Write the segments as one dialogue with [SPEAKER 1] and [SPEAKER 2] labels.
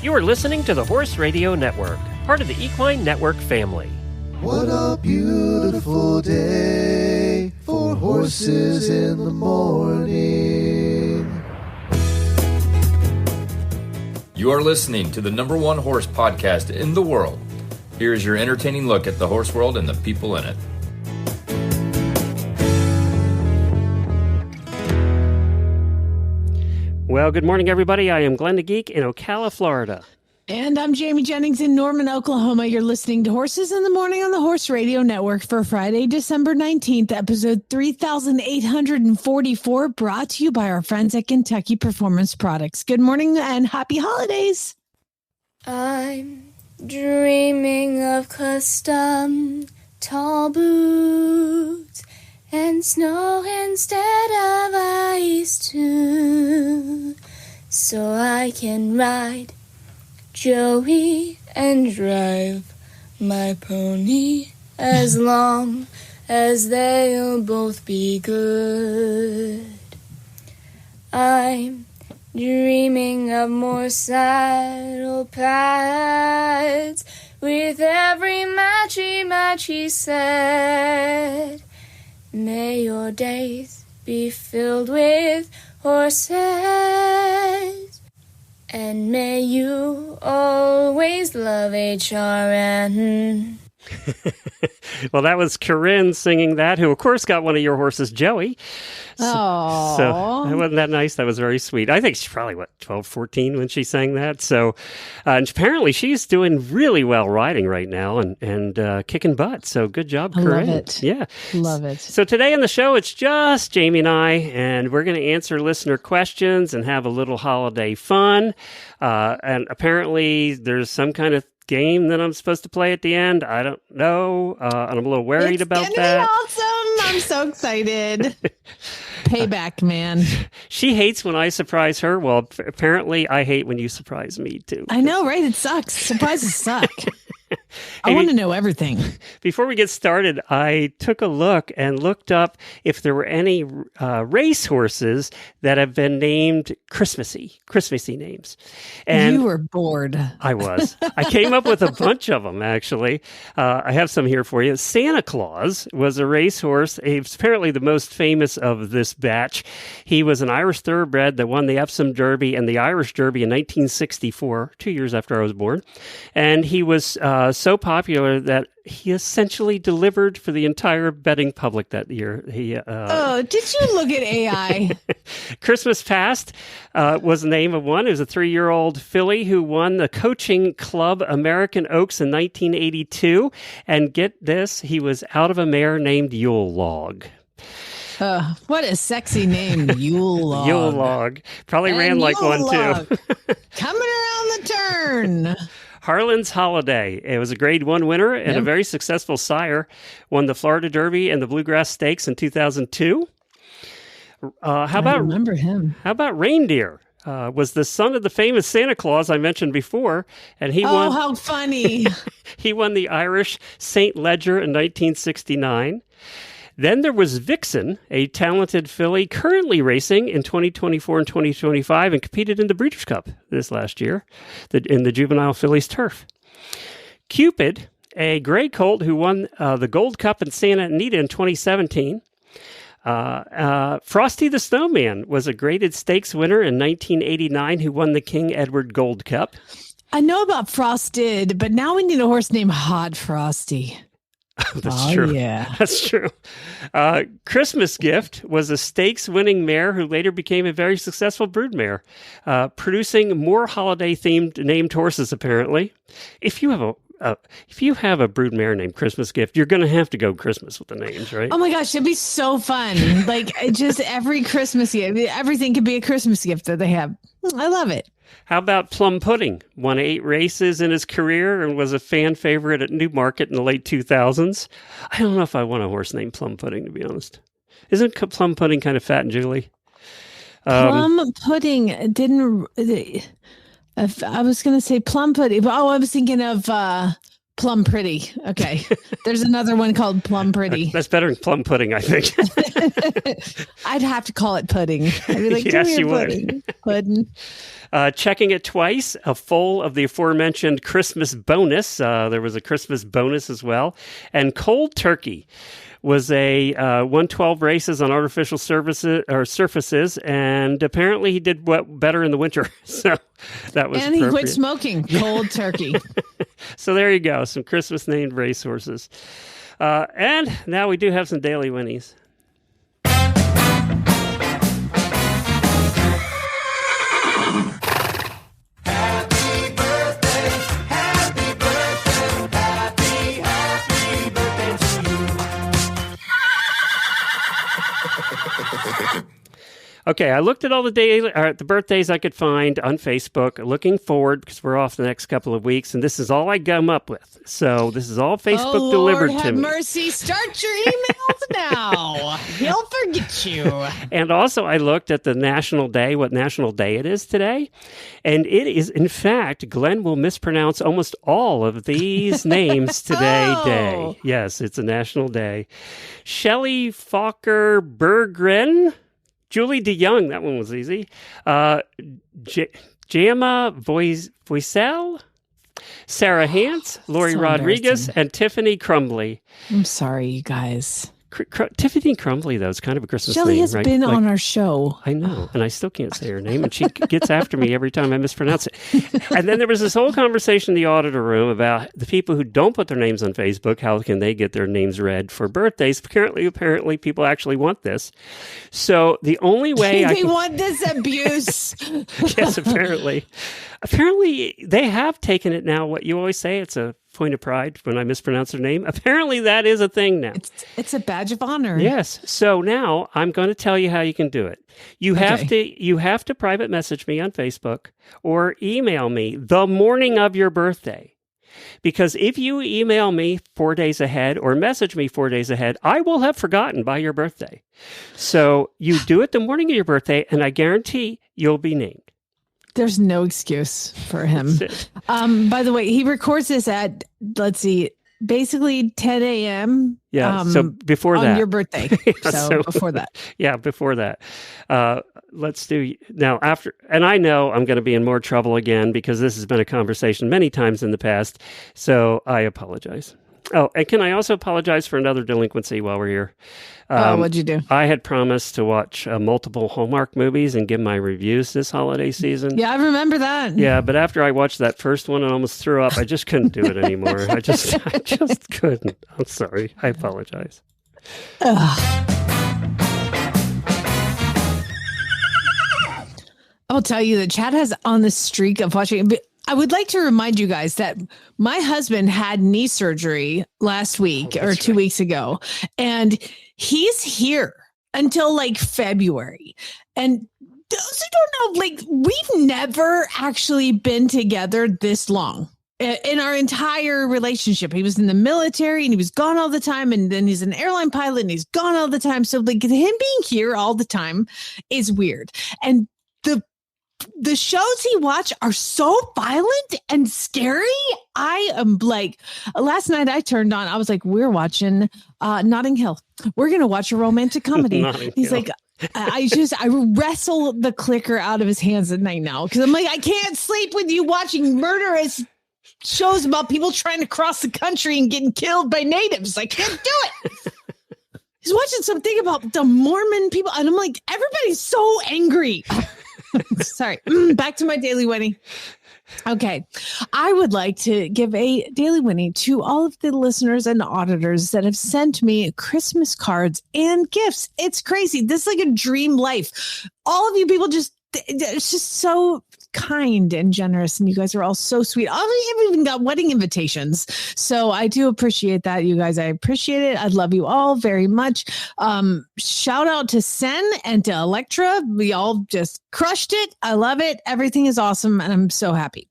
[SPEAKER 1] You are listening to the Horse Radio Network, part of the Equine Network family.
[SPEAKER 2] What a beautiful day for horses in the morning.
[SPEAKER 3] You are listening to the #1 horse podcast in the world. Here is your entertaining look at the horse world and the people in it.
[SPEAKER 1] Well, good morning, everybody. I am Glenn the Geek in Ocala, Florida.
[SPEAKER 4] And I'm Jamie Jennings in Norman, Oklahoma. You're listening to Horses in the Morning on the Horse Radio Network for Friday, December 19th, episode 3844, brought to you by our friends at Kentucky Performance Products. Good morning and happy holidays.
[SPEAKER 5] I'm dreaming of custom tall boots and snow instead of ice too, so I can ride Joey and drive my pony as long as they'll both be good. I'm dreaming of more saddle pads with every matchy set. May your days be filled with horses, and may you always love HRN.
[SPEAKER 1] Well, that was Corinne singing that, who, of course, got one of your horses, Joey.
[SPEAKER 4] Oh,
[SPEAKER 1] so wasn't that nice? That was very sweet. I think she's probably, 12, 14 when she sang that. So and apparently she's doing really well riding right now and kicking butt. So good job, Corinne.
[SPEAKER 4] Love it.
[SPEAKER 1] Yeah.
[SPEAKER 4] Love it.
[SPEAKER 1] So today on the show, it's just Jamie and I, and we're going to answer listener questions and have a little holiday fun. And apparently there's some kind of game that I'm supposed to play at the end. I don't know. And I'm a little worried about that.
[SPEAKER 4] It's awesome. I'm so excited. Payback, man.
[SPEAKER 1] She hates when I surprise her. Well, apparently I hate when you surprise me too.
[SPEAKER 4] I know, right? It sucks. Surprises suck. I want to know everything.
[SPEAKER 1] Before we get started, I took a look and looked up if there were any race horses that have been named Christmassy names. And
[SPEAKER 4] you were bored.
[SPEAKER 1] I was. I came up with a bunch of them, actually. I have some here for you. Santa Claus was a racehorse. He's apparently the most famous of this batch. He was an Irish thoroughbred that won the Epsom Derby and the Irish Derby in 1964, 2 years after I was born. And he was so popular that he essentially delivered for the entire betting public that year. Did you
[SPEAKER 4] look at AI?
[SPEAKER 1] Christmas Past was the name of one. It was a 3-year-old filly who won the Coaching Club American Oaks in 1982. And get this, he was out of a mare named Yule Log.
[SPEAKER 4] What a sexy name, Yule Log.
[SPEAKER 1] Yule Log. Probably and ran like Yule one,
[SPEAKER 4] Log.
[SPEAKER 1] Too.
[SPEAKER 4] Coming around the turn.
[SPEAKER 1] Harlan's Holiday. It was a Grade 1 winner and a very successful sire. Won the Florida Derby and the Bluegrass Stakes in 2002. I remember him. How about Reindeer? Was the son of the famous Santa Claus I mentioned before, and he won.
[SPEAKER 4] Oh, how funny!
[SPEAKER 1] He won the Irish St. Leger in 1969. Then there was Vixen, a talented filly currently racing in 2024 and 2025 and competed in the Breeders' Cup this last year in the Juvenile Fillies Turf. Cupid, a gray colt who won the Gold Cup in Santa Anita in 2017. Frosty the Snowman was a graded stakes winner in 1989 who won the King Edward Gold Cup.
[SPEAKER 4] I know about Frosted, but now we need a horse named Hot Frosty.
[SPEAKER 1] That's true.
[SPEAKER 4] Yeah.
[SPEAKER 1] That's true. Christmas Gift was a stakes-winning mare who later became a very successful broodmare, producing more holiday-themed named horses, apparently. If you have a broodmare named Christmas Gift, you're going to have to go Christmas with the names, right?
[SPEAKER 4] Oh my gosh, it'd be so fun. Like, just every Christmas gift, everything could be a Christmas gift that they have. I love it.
[SPEAKER 1] How about Plum Pudding? Won 8 races in his career and was a fan favorite at Newmarket in the late 2000s. I don't know if I want a horse named Plum Pudding, to be honest. Isn't Plum Pudding kind of fat and jiggly?
[SPEAKER 4] Plum Pudding didn't... I was going to say Plum Pudding. Oh, I was thinking of Plum Pretty. Okay. There's another one called Plum Pretty.
[SPEAKER 1] That's better than Plum Pudding, I think.
[SPEAKER 4] I'd have to call it pudding. I'd be like,
[SPEAKER 1] yes,
[SPEAKER 4] give me
[SPEAKER 1] you
[SPEAKER 4] a pudding.
[SPEAKER 1] would.
[SPEAKER 4] Pudding.
[SPEAKER 1] Checking it twice, a full of the aforementioned Christmas bonus. There was a Christmas bonus as well. And cold turkey was a 112 races on artificial surfaces, and apparently he did better in the winter. So that was
[SPEAKER 4] and he quit smoking. Cold turkey.
[SPEAKER 1] So there you go, some Christmas named racehorses. And now we do have some daily winnies. Okay, I looked at all the birthdays I could find on Facebook, looking forward because we're off the next couple of weeks, and this is all I come up with. So this is all Facebook delivered
[SPEAKER 4] Lord
[SPEAKER 1] to me.
[SPEAKER 4] have mercy! Start your emails now. He'll forget you.
[SPEAKER 1] And also, I looked at the national day, what national day it is today, and it is, in fact, Glenn will mispronounce almost all of these names today. Day, yes, it's a national day. Shelley Fokker Berggren. Julie DeYoung, that one was easy. Jama Voisel, Sarah Hance, Lori
[SPEAKER 4] So
[SPEAKER 1] Rodriguez, and Tiffany Crumbly.
[SPEAKER 4] I'm sorry, you guys.
[SPEAKER 1] Tiffany Crumbly, though, is kind of a Christmas
[SPEAKER 4] Shelley
[SPEAKER 1] name,
[SPEAKER 4] has
[SPEAKER 1] right?
[SPEAKER 4] been on our show.
[SPEAKER 1] I know, and I still can't say her name, and she gets after me every time I mispronounce it. And then there was this whole conversation in the auditor room about the people who don't put their names on Facebook. How can they get their names read for birthdays? Apparently, people actually want this. So the only way
[SPEAKER 4] they want this abuse.
[SPEAKER 1] Yes, apparently. Apparently, they have taken it now. What you always say, it's a point of pride when I mispronounce their name. Apparently, that is a thing now.
[SPEAKER 4] It's a badge of honor.
[SPEAKER 1] Yes. So now I'm going to tell you how you can do it. You have to private message me on Facebook or email me the morning of your birthday. Because if you email me 4 days ahead or message me 4 days ahead, I will have forgotten by your birthday. So you do it the morning of your birthday, and I guarantee you'll be named.
[SPEAKER 4] There's no excuse for him. By the way, he records this at, let's see, basically 10 a.m.
[SPEAKER 1] Yeah, so before
[SPEAKER 4] on
[SPEAKER 1] that.
[SPEAKER 4] your birthday. So before that.
[SPEAKER 1] Yeah, before that. Let's do now after, and I know I'm going to be in more trouble again because this has been a conversation many times in the past. So I apologize. Oh, and can I also apologize for another delinquency while we're here?
[SPEAKER 4] What'd you do?
[SPEAKER 1] I had promised to watch multiple Hallmark movies and give my reviews this holiday season.
[SPEAKER 4] Yeah, I remember that.
[SPEAKER 1] Yeah, but after I watched that first one and almost threw up, I just couldn't do it anymore. I just couldn't. I'm sorry. I apologize.
[SPEAKER 4] I'll tell you that Chad has on the streak of watching. I would like to remind you guys that my husband had knee surgery last week or 2 weeks ago, and he's here until like February. And those who don't know, like, we've never actually been together this long in our entire relationship. He was in the military and he was gone all the time. And then he's an airline pilot and he's gone all the time. So like him being here all the time is weird. And the shows he watched are so violent and scary. I am like, last night I turned on, I was like, we're watching Notting Hill. We're going to watch a romantic comedy. He's like, I wrestle the clicker out of his hands at night now. Cause I'm like, I can't sleep with you watching murderous shows about people trying to cross the country and getting killed by natives. I can't do it. He's watching something about the Mormon people. And I'm like, everybody's so angry. Sorry. Back to my daily winning. Okay. I would like to give a daily winning to all of the listeners and auditors that have sent me Christmas cards and gifts. It's crazy. This is like a dream life. All of you people it's just so kind and generous, and you guys are all so sweet. I've even got wedding invitations, so I do appreciate that, you guys. I appreciate it. I love you all very much. Shout out to Sen and to Electra. We all just crushed it. I love it. Everything is awesome, and I'm so happy.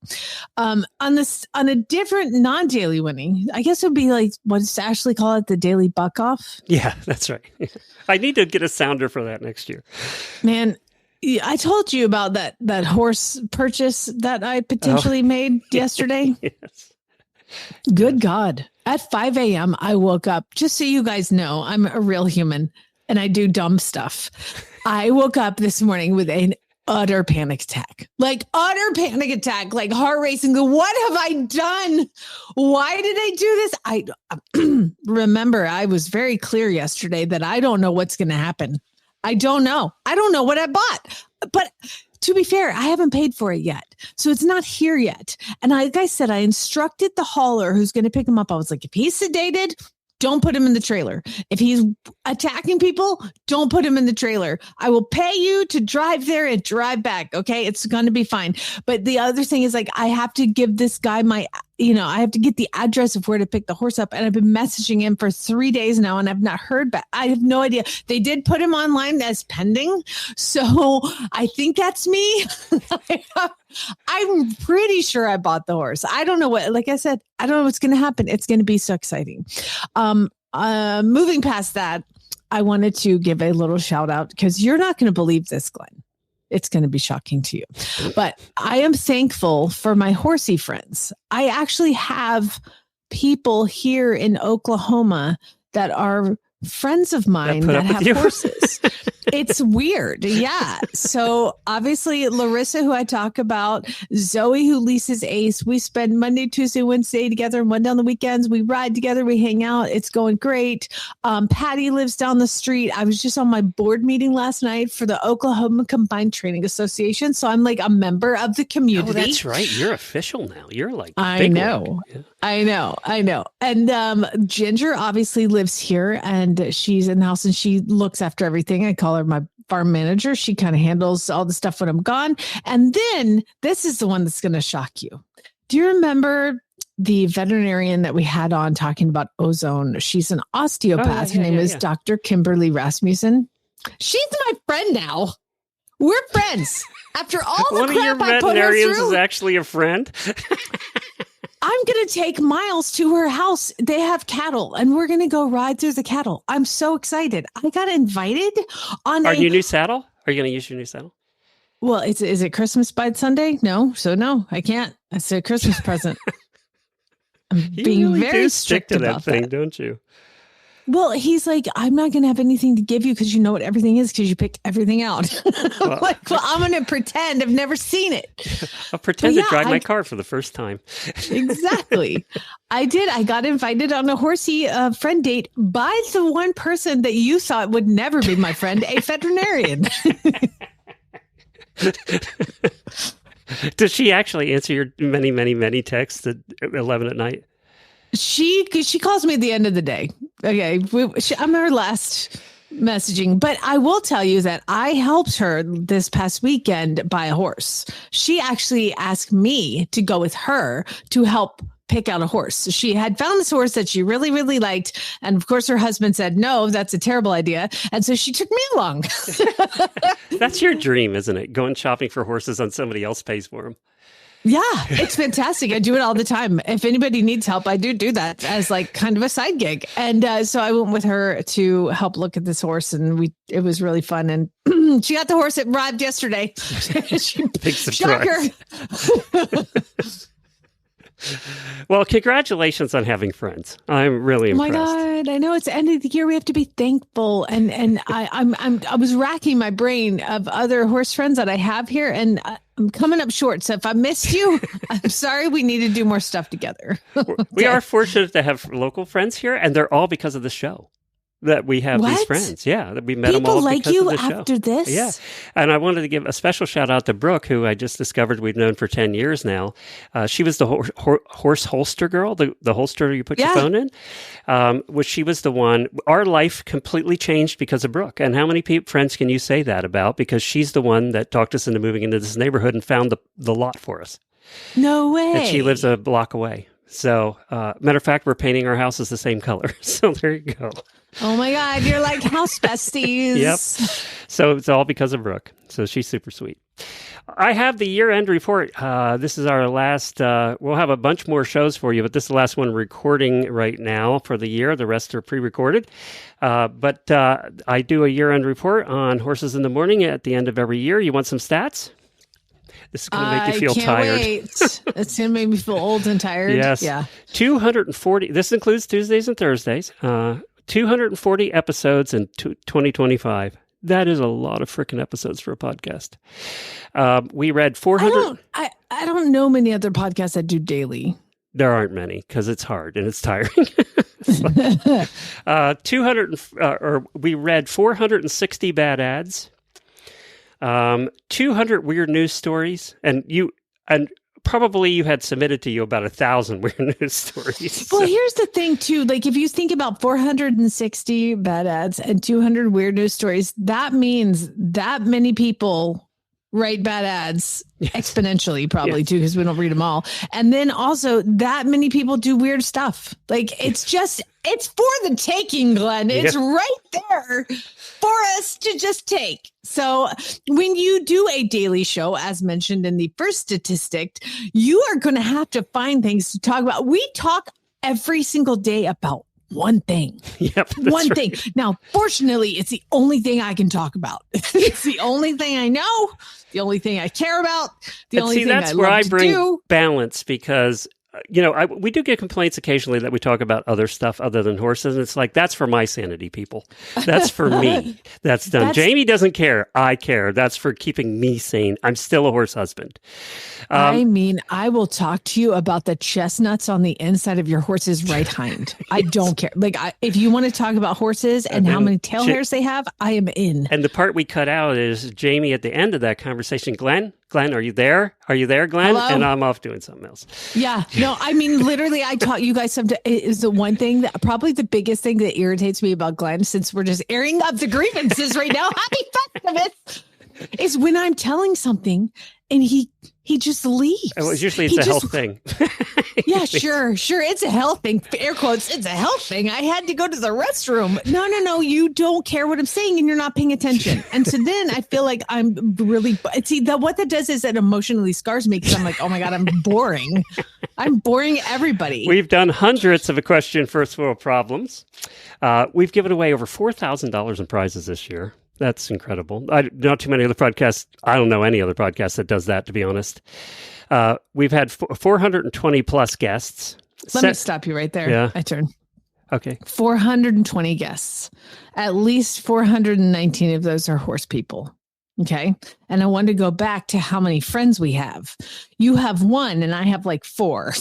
[SPEAKER 4] On a different non-daily winning, I guess it would be like, what does Ashley call it? The daily buck off.
[SPEAKER 1] Yeah, that's right. I need to get a sounder for that next year,
[SPEAKER 4] man. I told you about that horse purchase that I potentially made yesterday.
[SPEAKER 1] Yes.
[SPEAKER 4] Good God. At 5 a.m., I woke up, just so you guys know, I'm a real human and I do dumb stuff. I woke up this morning with an utter panic attack, like heart racing. What have I done? Why did I do this? I remember I was very clear yesterday that I don't know what's going to happen. I don't know what I bought, but to be fair, I haven't paid for it yet. So it's not here yet. And like I said, I instructed the hauler who's going to pick him up. I was like, if he's sedated, don't put him in the trailer. If he's attacking people, don't put him in the trailer. I will pay you to drive there and drive back. Okay. It's going to be fine. But the other thing is, like, I have to give this guy I have to get the address of where to pick the horse up. And I've been messaging him for 3 days now and I've not heard back. I have no idea. They did put him online as pending. So I think that's me. I'm pretty sure I bought the horse. I don't know like I said, I don't know what's going to happen. It's going to be so exciting. Moving past that, I wanted to give a little shout out because you're not going to believe this, Glenn. It's going to be shocking to you, but I am thankful for my horsey friends. I actually have people here in Oklahoma that are friends of mine that have horses. It's weird. Yeah. So obviously Larissa, who I talk about, Zoe, who leases Ace, we spend Monday, Tuesday, Wednesday together and one down the weekends. We ride together. We hang out. It's going great. Patty lives down the street. I was just on my board meeting last night for the Oklahoma Combined Training Association. So I'm like a member of the community.
[SPEAKER 1] Oh, that's right. You're official now. You're like,
[SPEAKER 4] I know. Yeah. I know. And Ginger obviously lives here and she's in the house and she looks after everything. I call her my farm manager. She kind of handles all the stuff when I'm gone. And then this is the one that's going to shock you. Do you remember the veterinarian that we had on talking about ozone? She's an osteopath. Her name is Dr. Kimberly Rasmussen. She's my friend now. We're friends. After all the crap I put her through. One of your veterinarians
[SPEAKER 1] is actually a friend?
[SPEAKER 4] I'm going to take Miles to her house. They have cattle and we're going to go ride through the cattle. I'm so excited. I got invited on
[SPEAKER 1] your new saddle? Are you going to use your new saddle?
[SPEAKER 4] Well, is it Christmas by Sunday? No. So no, I can't. It's a Christmas present. I'm being really very strict
[SPEAKER 1] to that
[SPEAKER 4] about
[SPEAKER 1] thing,
[SPEAKER 4] that.
[SPEAKER 1] Don't you?
[SPEAKER 4] Well, he's like, I'm not going to have anything to give you because you know what everything is because you picked everything out. Well, I'm going to pretend I've never seen it.
[SPEAKER 1] I'll pretend to drive my car for the first time.
[SPEAKER 4] Exactly. I did. I got invited on a horsey friend date by the one person that you thought would never be my friend, a veterinarian.
[SPEAKER 1] Does she actually answer your many, many, many texts at 11 at night?
[SPEAKER 4] She calls me at the end of the day. Okay. I'm her last messaging, but I will tell you that I helped her this past weekend buy a horse. She actually asked me to go with her to help pick out a horse. She had found this horse that she really, really liked. And of course her husband said, no, that's a terrible idea. And so she took me along.
[SPEAKER 1] That's your dream, isn't it? Going shopping for horses and somebody else pays for them.
[SPEAKER 4] Yeah, it's fantastic. I do it all the time. If anybody needs help, I do that as like kind of a side gig. And so I went with her to help look at this horse and it was really fun. And she got the horse. It arrived yesterday.
[SPEAKER 1] Big surprise. Well, congratulations on having friends. I'm really impressed.
[SPEAKER 4] Oh my God, I know it's the end of the year. We have to be thankful, and I was racking my brain of other horse friends that I have here, and I'm coming up short. So if I missed you, I'm sorry. We need to do more stuff together.
[SPEAKER 1] We are fortunate to have local friends here, and they're all because of the show. That we have these friends. Yeah, that we met them all
[SPEAKER 4] like
[SPEAKER 1] because
[SPEAKER 4] you
[SPEAKER 1] of the show.
[SPEAKER 4] After this?
[SPEAKER 1] Yeah. And I wanted to give a special shout out to Brooke, who I just discovered we've known for 10 years now. She was the horse holster girl, the holster you put your phone in, which she was the one. Our life completely changed because of Brooke. And how many friends can you say that about? Because she's the one that talked us into moving into this neighborhood and found the lot for us.
[SPEAKER 4] No way.
[SPEAKER 1] And she lives a block away. So, matter of fact, we're painting our houses the same color. So there you go.
[SPEAKER 4] Oh my God, you're like house besties.
[SPEAKER 1] Yep. So it's all because of Brooke. So she's super sweet. I have the year-end report. This is our last, we'll have a bunch more shows for you, but this is the last one recording right now for the year. The rest are pre-recorded. But I do a year-end report on Horses in the Morning at the end of every year. You want some stats? This is going to make you feel tired.
[SPEAKER 4] Wait. It's going to make me feel old and tired.
[SPEAKER 1] Yes.
[SPEAKER 4] Yeah.
[SPEAKER 1] 240. This includes Tuesdays and Thursdays. 240 episodes in 2025. That is a lot of freaking episodes for a podcast. We read 400.
[SPEAKER 4] I don't know many other podcasts that do daily.
[SPEAKER 1] There aren't many because it's hard and it's tiring. 200, we read 460 bad ads, 200 weird news stories, and probably you had submitted to you about 1,000 weird news stories.
[SPEAKER 4] Well, here's the thing too. Like if you think about 460 bad ads and 200 weird news stories, that means that many people write bad ads exponentially, probably too, because we don't read them all. And then also that many people do weird stuff. Like it's for the taking, Glenn. It's right there for us to just take. So when you do a daily show, as mentioned in the first statistic, you are going to have to find things to talk about. We talk every single day about one thing. One thing. Now, fortunately, it's the only thing I can talk about. It's the only thing I know, the only thing I care about, the only thing
[SPEAKER 1] that's
[SPEAKER 4] I
[SPEAKER 1] where
[SPEAKER 4] love
[SPEAKER 1] I
[SPEAKER 4] to
[SPEAKER 1] bring
[SPEAKER 4] do.
[SPEAKER 1] balance because we do get complaints occasionally that we talk about other stuff other than horses. And it's like, that's for my sanity, people. That's for me. That's done. Jamie doesn't care. I care. That's for keeping me sane. I'm still a horse husband.
[SPEAKER 4] I mean, I will talk to you about the chestnuts on the inside of your horse's right hind. I don't care. Like, if you want to talk about horses and how many tail hairs they have, I am in.
[SPEAKER 1] And the part we cut out is Jamie at the end of that conversation. Glenn, are you there? Are you there, Glenn?
[SPEAKER 4] Hello?
[SPEAKER 1] And I'm off doing something else.
[SPEAKER 4] Yeah. No, I mean, literally, I taught you guys something. Is the one thing that probably the biggest thing that irritates me about Glenn, since we're just airing up the grievances right now. Happy Festivus! Is when I'm telling something and he just leaves.
[SPEAKER 1] Well, usually it's a health thing.
[SPEAKER 4] Yeah, sure. It's a health thing. Air quotes, it's a health thing. I had to go to the restroom. No. You don't care what I'm saying and you're not paying attention. And so then I feel like I'm really, what that does is it emotionally scars me because I'm like, oh my God, I'm boring. I'm boring everybody.
[SPEAKER 1] We've done hundreds of Equestrian First World Problems. We've given away over $4,000 in prizes this year. That's incredible. Not too many other podcasts. I don't know any other podcast that does that, to be honest. We've had 420 plus guests.
[SPEAKER 4] Let me stop you right there.
[SPEAKER 1] Yeah.
[SPEAKER 4] My turn.
[SPEAKER 1] Okay.
[SPEAKER 4] 420 guests. At least 419 of those are horse people. Okay. And I wanted to go back to how many friends we have. You have one and I have like four.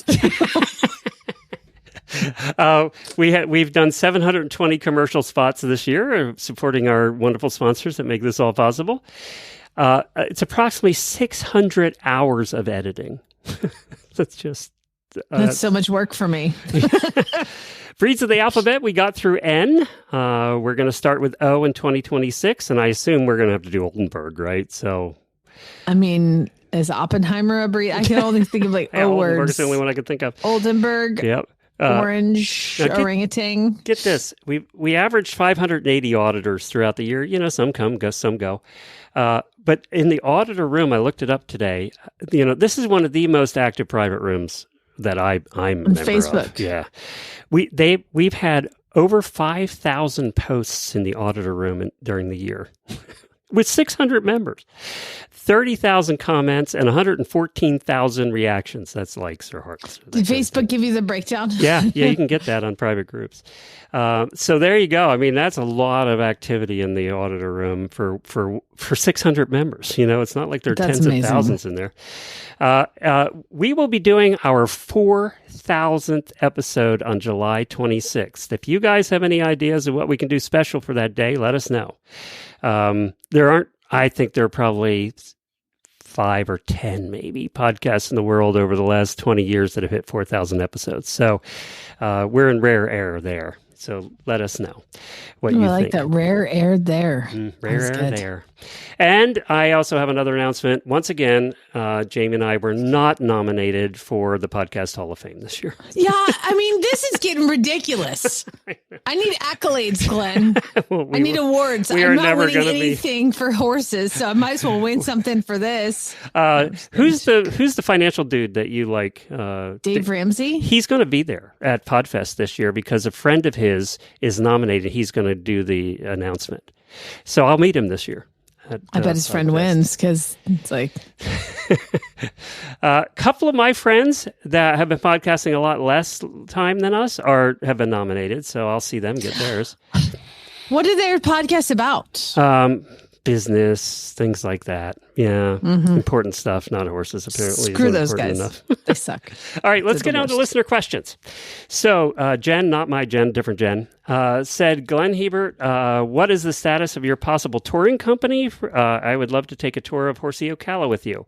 [SPEAKER 1] We've done 720 commercial spots this year, supporting our wonderful sponsors that make this all possible. It's approximately 600 hours of editing. That's
[SPEAKER 4] so much work for me.
[SPEAKER 1] Breeds of the alphabet, we got through N. We're going to start with O in 2026, and I assume we're going to have to do Oldenburg, right? So,
[SPEAKER 4] I mean, is Oppenheimer a breed? I can only think of like O words.
[SPEAKER 1] Oldenburg is the only one I could think of.
[SPEAKER 4] Oldenburg.
[SPEAKER 1] Yep.
[SPEAKER 4] Orange orangutan.
[SPEAKER 1] Get this. We averaged 580 auditors throughout the year. You know, some come, some go. But in the auditor room, I looked it up today. You know, this is one of the most active private rooms that I'm a member
[SPEAKER 4] Facebook.
[SPEAKER 1] of. Yeah. We've had over 5,000 posts in the auditor room during the year with 600 members. 30,000 comments and 114,000 reactions. That's likes or hearts.
[SPEAKER 4] Did Facebook give you the breakdown?
[SPEAKER 1] Yeah, you can get that on private groups. So there you go. I mean, that's a lot of activity in the auditor room for 600 members. You know, it's not like there are tens of thousands in there. We will be doing our 4,000th episode on July 26th. If you guys have any ideas of what we can do special for that day, let us know. I think there are probably 5 or 10 maybe podcasts in the world over the last 20 years that have hit 4,000 episodes. So we're in rare air there. So let us know what you think.
[SPEAKER 4] I like that rare air there.
[SPEAKER 1] Rare air there. And I also have another announcement. Once again, Jamie and I were not nominated for the Podcast Hall of Fame this year.
[SPEAKER 4] Yeah, I mean, this is getting ridiculous. I need accolades, Glenn. I need awards. I'm not winning anything for horses, so I might as well win something for this.
[SPEAKER 1] Who's the financial dude that you like?
[SPEAKER 4] Dave Ramsey?
[SPEAKER 1] He's going to be there at Podfest this year because a friend of his is nominated. He's going to do the announcement. So I'll meet him this year.
[SPEAKER 4] I bet his friend wins because it's like...
[SPEAKER 1] A couple of my friends that have been podcasting a lot less time than us have been nominated, so I'll see them get theirs.
[SPEAKER 4] What are their podcasts about?
[SPEAKER 1] Business, things like that. Yeah. Important stuff, not horses, apparently.
[SPEAKER 4] Screw those guys.
[SPEAKER 1] Enough.
[SPEAKER 4] They suck.
[SPEAKER 1] All right, let's get on to listener questions. So Jen, not my Jen, different Jen, said, Glenn Hebert, what is the status of your possible touring company? I would love to take a tour of Horsey Ocala with you.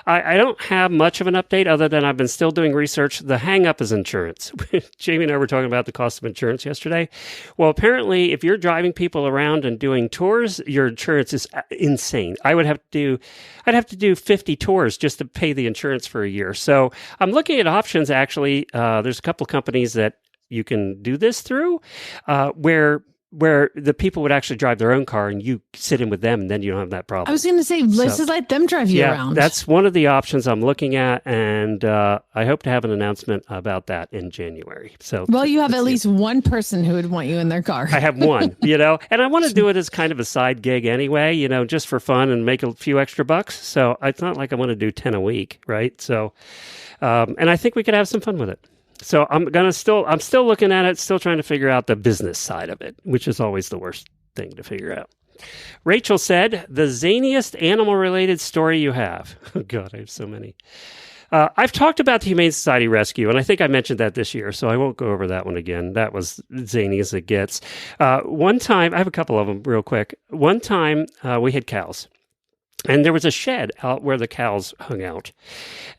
[SPEAKER 1] I don't have much of an update other than I've been still doing research. The hang-up is insurance. Jamie and I were talking about the cost of insurance yesterday. Well, apparently, if you're driving people around and doing tours, your insurance is insane. I'd have to do 50 tours just to pay the insurance for a year. So I'm looking at options, actually. There's a couple of companies that you can do this through, where the people would actually drive their own car and you sit in with them, and then you don't have that problem.
[SPEAKER 4] I was going to say, let's just let them drive you around.
[SPEAKER 1] That's one of the options I'm looking at, and I hope to have an announcement about that in January. So,
[SPEAKER 4] well, you have at least one person who would want you in their car.
[SPEAKER 1] I have one, and I want to do it as kind of a side gig anyway, just for fun and make a few extra bucks. So it's not like I want to do 10 a week, right? So, and I think we could have some fun with it. So I'm still looking at it, still trying to figure out the business side of it, which is always the worst thing to figure out. Rachel said, the zaniest animal-related story you have. Oh, God, I have so many. I've talked about the Humane Society rescue, and I think I mentioned that this year, so I won't go over that one again. That was zany as it gets. One time, I have a couple of them real quick. One time, we had cows. And there was a shed out where the cows hung out.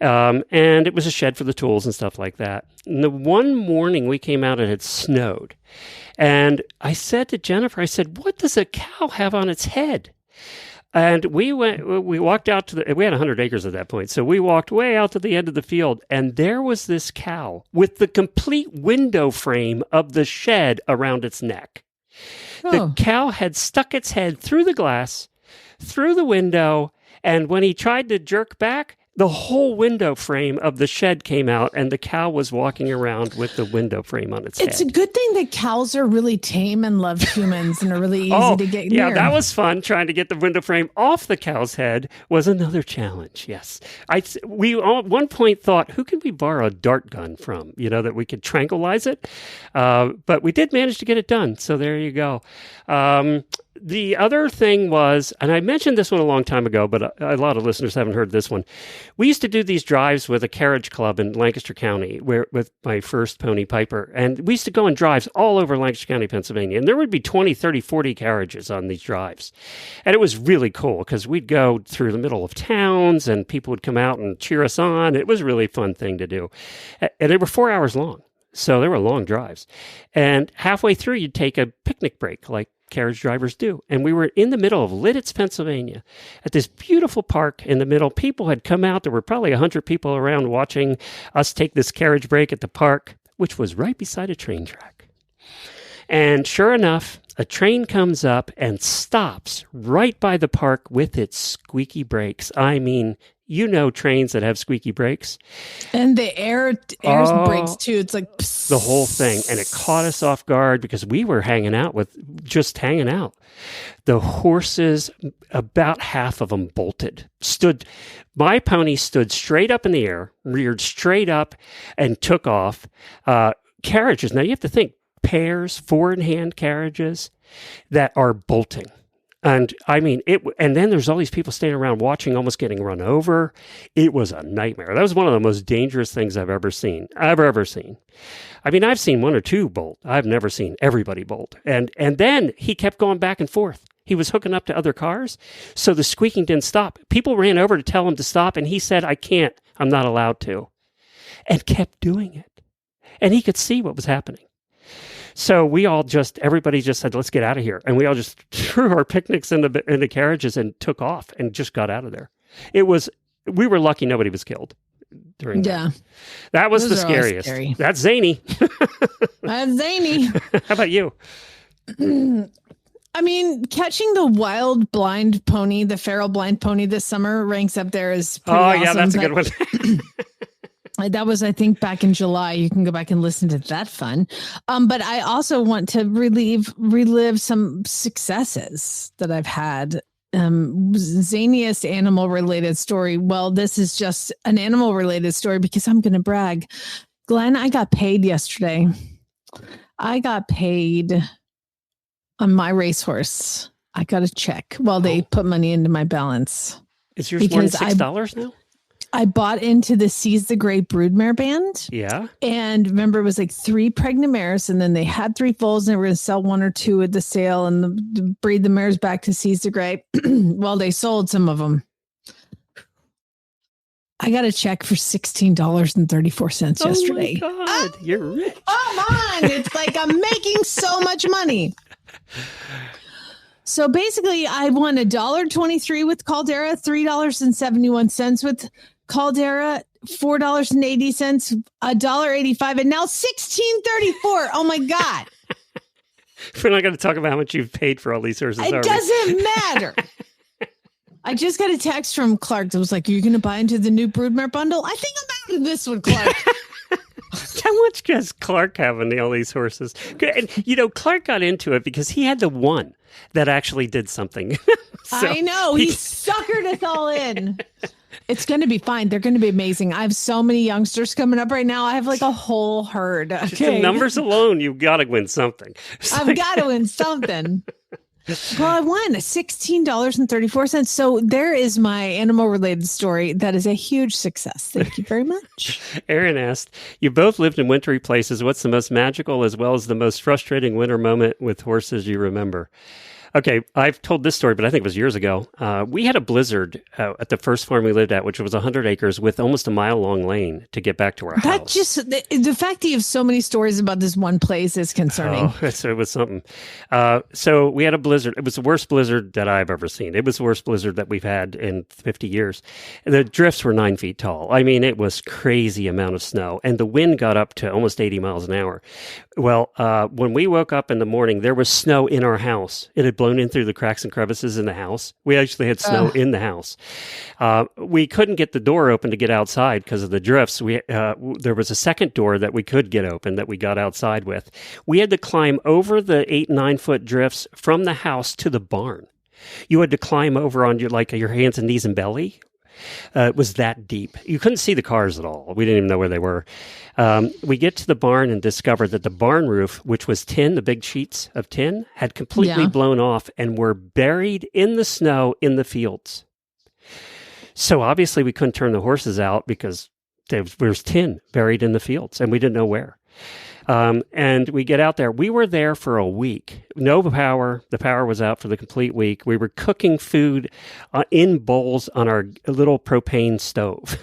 [SPEAKER 1] And it was a shed for the tools and stuff like that. And the one morning we came out, it had snowed. And I said to Jennifer, what does a cow have on its head? And we walked out we had 100 acres at that point. So we walked way out to the end of the field. And there was this cow with the complete window frame of the shed around its neck. Oh. The cow had stuck its head through the glass, through the window, and when he tried to jerk back, the whole window frame of the shed came out, and the cow was walking around with the window frame on its head.
[SPEAKER 4] It's a good thing that cows are really tame and love humans and are really easy to get near.
[SPEAKER 1] Yeah, that was fun. Trying to get the window frame off the cow's head was another challenge, yes. We at one point thought, who can we borrow a dart gun from, that we could tranquilize it? But we did manage to get it done, so there you go. The other thing was, and I mentioned this one a long time ago, but a lot of listeners haven't heard this one. We used to do these drives with a carriage club in Lancaster County with my first pony Piper. And we used to go on drives all over Lancaster County, Pennsylvania. And there would be 20, 30, 40 carriages on these drives. And it was really cool because we'd go through the middle of towns and people would come out and cheer us on. It was a really fun thing to do. And they were 4 hours long. So they were long drives. And halfway through, you'd take a picnic break like carriage drivers do. And we were in the middle of Lidditz, Pennsylvania, at this beautiful park in the middle. People had come out. There were probably 100 people around watching us take this carriage break at the park, which was right beside a train track. And sure enough, a train comes up and stops right by the park with its squeaky brakes. I mean, trains that have squeaky brakes.
[SPEAKER 4] And the air brakes too. It's like psst.
[SPEAKER 1] The whole thing. And it caught us off guard because we were hanging out. The horses, about half of them bolted. My pony stood straight up in the air, reared straight up, and took off. Carriages. Now you have to think, pairs, four-in-hand carriages that are bolting. And I mean, and then there's all these people standing around watching, almost getting run over. It was a nightmare. That was one of the most dangerous things I've ever seen. I mean, I've seen one or two bolt. I've never seen everybody bolt. And then he kept going back and forth. He was hooking up to other cars. So the squeaking didn't stop. People ran over to tell him to stop. And he said, I can't. I'm not allowed to. And kept doing it. And he could see what was happening. So everybody just said, let's get out of here. And we all just threw our picnics in the carriages and took off and just got out of there. We were lucky nobody was killed during that. Yeah. That was the scariest. That's zany.
[SPEAKER 4] That's zany.
[SPEAKER 1] How about you?
[SPEAKER 4] I mean, catching the wild blind pony, the feral blind pony this summer ranks up there as pretty awesome.
[SPEAKER 1] Yeah, that's a good one.
[SPEAKER 4] That was, I think, back in July. You can go back and listen to that fun. But I also want to relive some successes that I've had. Zaniest animal related story. Well, this is just an animal related story because I'm going to brag. Glenn, I got paid yesterday. I got paid on my racehorse. I got to check while they put money into my balance.
[SPEAKER 1] Is yours more than $6 now?
[SPEAKER 4] I bought into the Seize the Great Broodmare band.
[SPEAKER 1] Yeah.
[SPEAKER 4] And remember, it was like 3 pregnant mares, and then they had 3 foals, and they were going to sell 1 or 2 at the sale and breed the mares back to Seize the Great. Well, they sold some of them. I got a check for $16.34 yesterday.
[SPEAKER 1] Oh my God, you're rich.
[SPEAKER 4] Come on. It's like I'm making so much money. So basically, I won $1.23 with Caldera, $3.71 with Caldera, $4.80, $1.85, and now $16.34. Oh my God.
[SPEAKER 1] We're not going to talk about how much you've paid for all these horses.
[SPEAKER 4] It doesn't matter. I just got a text from Clark that was like, "Are you going to buy into the new Broodmare bundle?" I think I'm out of this one, Clark.
[SPEAKER 1] How much does Clark have in all these horses? And, Clark got into it because he had the one that actually did something. So
[SPEAKER 4] I know. He suckered us all in. It's going to be fine. They're going to be amazing. I have so many youngsters coming up right now. I have like a whole herd. Okay.
[SPEAKER 1] Just the numbers alone, you've got to win something.
[SPEAKER 4] I've got to win something. Well, I won $16.34. So there is my animal related story. That is a huge success. Thank you very much.
[SPEAKER 1] Aaron asked, you both lived in wintry places. What's the most magical as well as the most frustrating winter moment with horses you remember? Okay, I've told this story, but I think it was years ago. We had a blizzard at the first farm we lived at, which was 100 acres with almost a mile-long lane to get back to our house.
[SPEAKER 4] That just, the fact that you have so many stories about this one place is concerning.
[SPEAKER 1] Oh, it was something. So we had a blizzard. It was the worst blizzard that I've ever seen. It was the worst blizzard that we've had in 50 years. The drifts were 9 feet tall. I mean, it was crazy amount of snow, and the wind got up to almost 80 miles an hour. Well, when we woke up in the morning, there was snow in our house. It had blown in through the cracks and crevices in the house. We actually had snow in the house. We couldn't get the door open to get outside because of the drifts. There was a second door that we could get open that we got outside with. We had to climb over the 8-9 foot drifts from the house to the barn. You had to climb over on your hands and knees and belly. It was that deep. You couldn't see the cars at all. We didn't even know where they were. We get to the barn and discover that the barn roof, which was tin, the big sheets of tin, had completely blown off and were buried in the snow in the fields. So obviously we couldn't turn the horses out because there was tin buried in the fields and we didn't know where. And we get out there. We were there for a week. No power. The power was out for the complete week. We were cooking food in bowls on our little propane stove.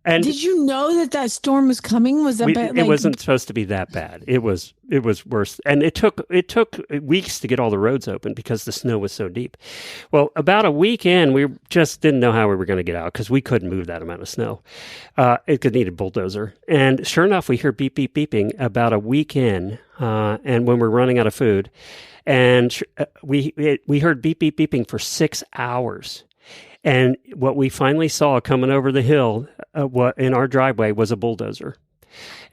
[SPEAKER 1] And
[SPEAKER 4] did you know that storm was coming? Was that
[SPEAKER 1] it wasn't supposed to be that bad. It was worse, and it took weeks to get all the roads open because the snow was so deep. Well, about a week in, we just didn't know how we were going to get out because we couldn't move that amount of snow. It could need a bulldozer, and sure enough, we heard beep beep beeping about a week in, and when we're running out of food, and we heard beep beep beeping for 6 hours. And what we finally saw coming over the hill in our driveway was a bulldozer.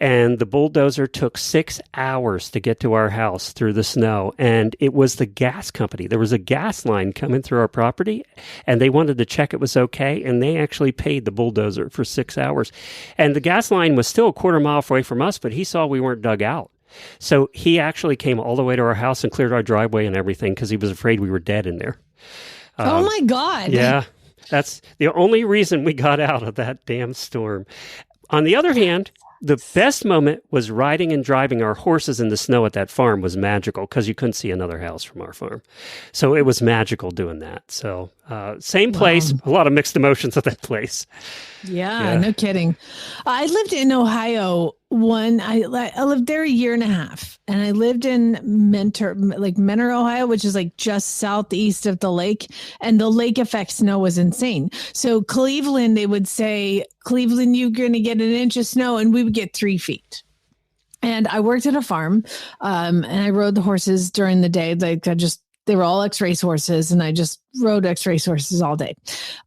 [SPEAKER 1] And the bulldozer took 6 hours to get to our house through the snow. And it was the gas company. There was a gas line coming through our property, and they wanted to check it was okay. And they actually paid the bulldozer for 6 hours. And the gas line was still a quarter mile away from us, but he saw we weren't dug out. So he actually came all the way to our house and cleared our driveway and everything because he was afraid we were dead in there.
[SPEAKER 4] Oh, my God.
[SPEAKER 1] Yeah. That's the only reason we got out of that damn storm. On the other hand, the best moment was riding and driving our horses in the snow at that farm was magical because you couldn't see another house from our farm. So it was magical doing that. So same place, a lot of mixed emotions at that place.
[SPEAKER 4] Yeah, no kidding. I lived in Ohio I lived there a year and a half, and I lived in Mentor, Ohio, which is like just southeast of the lake, and the lake effect snow was insane. So Cleveland, they would say, Cleveland, you're going to get an inch of snow, and we would get 3 feet. And I worked at a farm, and I rode the horses during the day. They were all X-race horses, and I just rode X-race horses all day.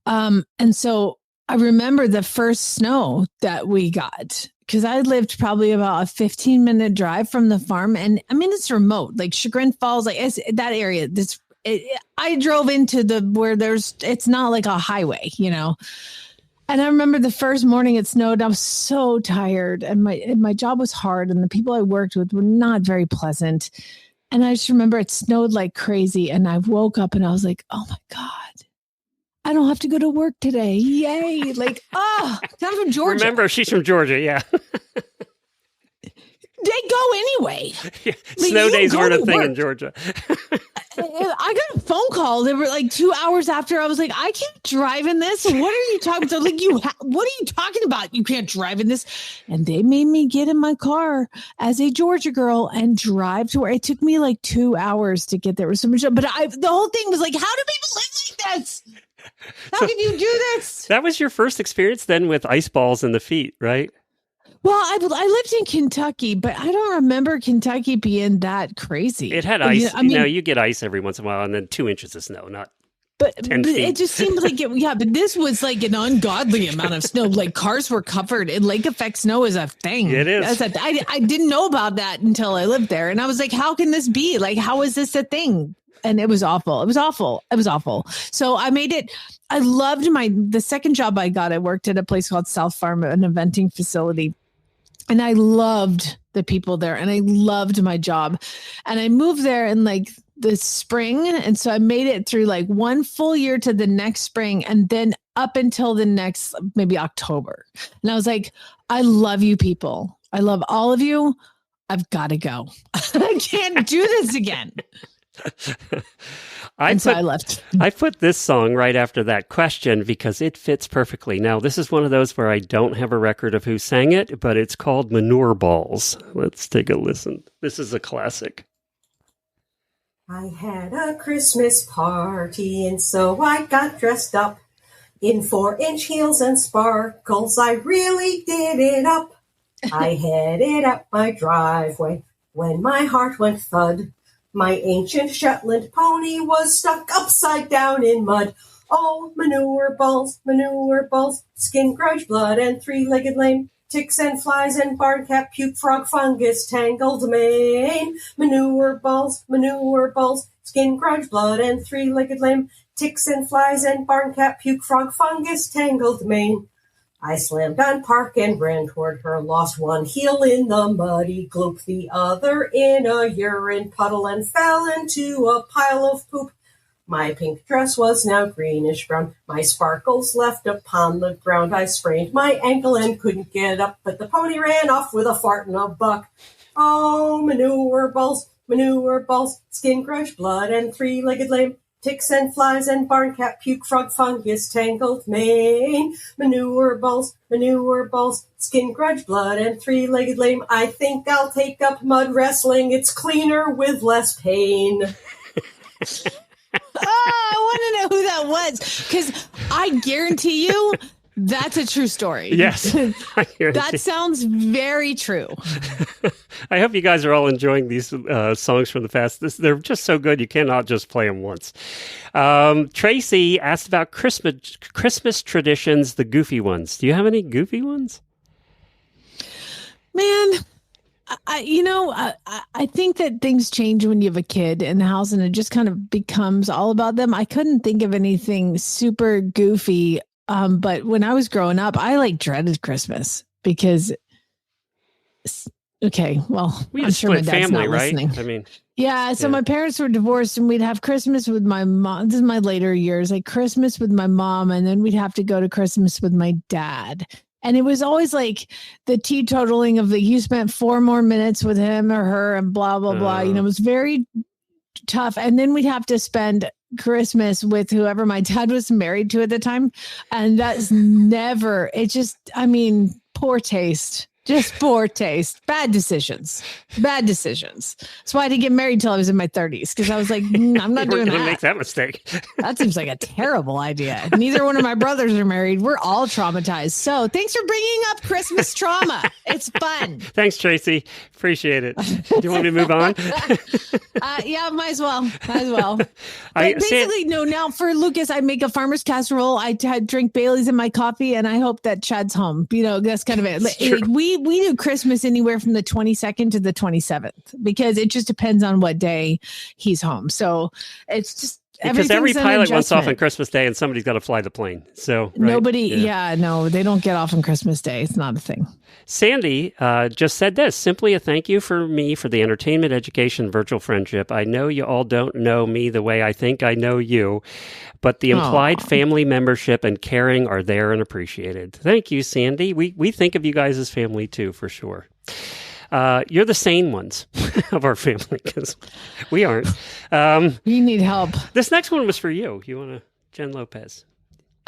[SPEAKER 4] And so I remember the first snow that we got, because I lived probably about a 15-minute drive from the farm. And I mean, it's remote, like Chagrin Falls, like that area. I drove into where it's not like a highway, And I remember the first morning it snowed. I was so tired, and my job was hard, and the people I worked with were not very pleasant. And I just remember it snowed like crazy, and I woke up and I was like, "Oh my God, I don't have to go to work today! Yay!" Like, I'm from Georgia.
[SPEAKER 1] Remember, she's from Georgia. Yeah.
[SPEAKER 4] They go anyway.
[SPEAKER 1] Yeah.
[SPEAKER 4] Like,
[SPEAKER 1] Snow days weren't a thing
[SPEAKER 4] work.
[SPEAKER 1] in Georgia.
[SPEAKER 4] I got a phone call. They were like 2 hours after. I was like, I can't drive in this. What are you talking about? Like, what are you talking about? You can't drive in this. And they made me get in my car as a Georgia girl and drive to where it took me like 2 hours to get there. It was so much, but the whole thing was like, how do people live like this? How can you do this?
[SPEAKER 1] That was your first experience then with ice balls in the feet, right?
[SPEAKER 4] Well, I lived in Kentucky, but I don't remember Kentucky being that crazy.
[SPEAKER 1] It had ice. You get ice every once in a while, and then 2 inches of snow, not
[SPEAKER 4] but
[SPEAKER 1] 10 feet.
[SPEAKER 4] It just seemed like but this was like an ungodly amount of snow. Like cars were covered, and lake effect snow is a thing.
[SPEAKER 1] It is.
[SPEAKER 4] I didn't know about that until I lived there, and I was like, how can this be? Like, how is this a thing? And it was awful. It was awful. It was awful. So I made it. I loved the second job I got. I worked at a place called South Farm, an eventing facility. And I loved the people there, and I loved my job. And I moved there in like the spring. And so I made it through like one full year to the next spring, and then up until the next, maybe October. And I was like, I love you people. I love all of you. I've got to go. I can't do this again. So I left.
[SPEAKER 1] I put this song right after that question because it fits perfectly. Now, this is one of those where I don't have a record of who sang it, but it's called Manure Balls. Let's take a listen. This is a classic.
[SPEAKER 6] I had a Christmas party, and so I got dressed up in 4-inch heels and sparkles. I really did it up. I headed up my driveway when my heart went thud. My ancient Shetland pony was stuck upside down in mud. Oh, manure balls, skin, grudge, blood, and 3-legged lame, ticks and flies and barn cat, puke, frog, fungus, tangled mane. Manure balls, skin, grudge, blood, and 3-legged lame, ticks and flies and barn cat, puke, frog, fungus, tangled mane. I slammed on park and ran toward her, lost one heel in the muddy gloop, the other in a urine puddle, and fell into a pile of poop. My pink dress was now greenish-brown, my sparkles left upon the ground. I sprained my ankle and couldn't get up, but the pony ran off with a fart and a buck. Oh, manure balls, skin, grudge, blood, and 3-legged lame, ticks and flies and barn cat, puke, frog, fungus, tangled mane. Manure balls, skin, grudge, blood, and 3-legged lame. I think I'll take up mud wrestling. It's cleaner with less pain.
[SPEAKER 4] I want to know who that was, because I guarantee you that's a true story.
[SPEAKER 1] Yes.
[SPEAKER 4] That sounds very true.
[SPEAKER 1] I hope you guys are all enjoying these songs from the past. They're just so good, you cannot just play them once. Tracy asked about Christmas traditions, the goofy ones. Do you have any goofy ones?
[SPEAKER 4] Man, I think that things change when you have a kid in the house, and it just kind of becomes all about them. I couldn't think of anything super goofy. But when I was growing up, I dreaded Christmas because,
[SPEAKER 1] we
[SPEAKER 4] I'm sure my dad's
[SPEAKER 1] family,
[SPEAKER 4] not
[SPEAKER 1] right?
[SPEAKER 4] listening.
[SPEAKER 1] I mean,
[SPEAKER 4] yeah. So my parents were divorced, and we'd have Christmas with my mom. This is my later years, like Christmas with my mom, and then we'd have to go to Christmas with my dad. And it was always like the teetotaling of you spent 4 more minutes with him or her, and blah blah blah. It was very tough. And then we'd have to spend Christmas with whoever my dad was married to at the time. And that's never, poor taste. Just poor taste. Bad decisions. That's why I didn't get married till I was in my 30s, because I was like, I'm not doing that.
[SPEAKER 1] Make that mistake.
[SPEAKER 4] That seems like a terrible idea. Neither one of my brothers are married. We're all traumatized. So thanks for bringing up Christmas trauma. It's fun.
[SPEAKER 1] Thanks, Tracy. Appreciate it. Do you want me to move on?
[SPEAKER 4] Yeah, might as well. But basically, now for Lucas, I make a farmer's casserole. I drink Bailey's in my coffee, and I hope that Chad's home. That's kind of it. We do Christmas anywhere from the 22nd to the 27th, because it just depends on what day he's home. So it's just,
[SPEAKER 1] Because every
[SPEAKER 4] everything's an
[SPEAKER 1] pilot wants off on
[SPEAKER 4] adjustment.
[SPEAKER 1] Christmas Day, and somebody's got to fly the plane. So right?
[SPEAKER 4] Nobody, no, they don't get off on Christmas Day. It's not a thing.
[SPEAKER 1] Sandy just said this, simply a thank you for me for the entertainment, education, virtual friendship. I know you all don't know me the way I think I know you, but the implied family membership and caring are there and appreciated. Thank you, Sandy. We think of you guys as family too, for sure. You're the sane ones of our family because we aren't.
[SPEAKER 4] We need help.
[SPEAKER 1] This next one was for you. You want to, Jen Lopez?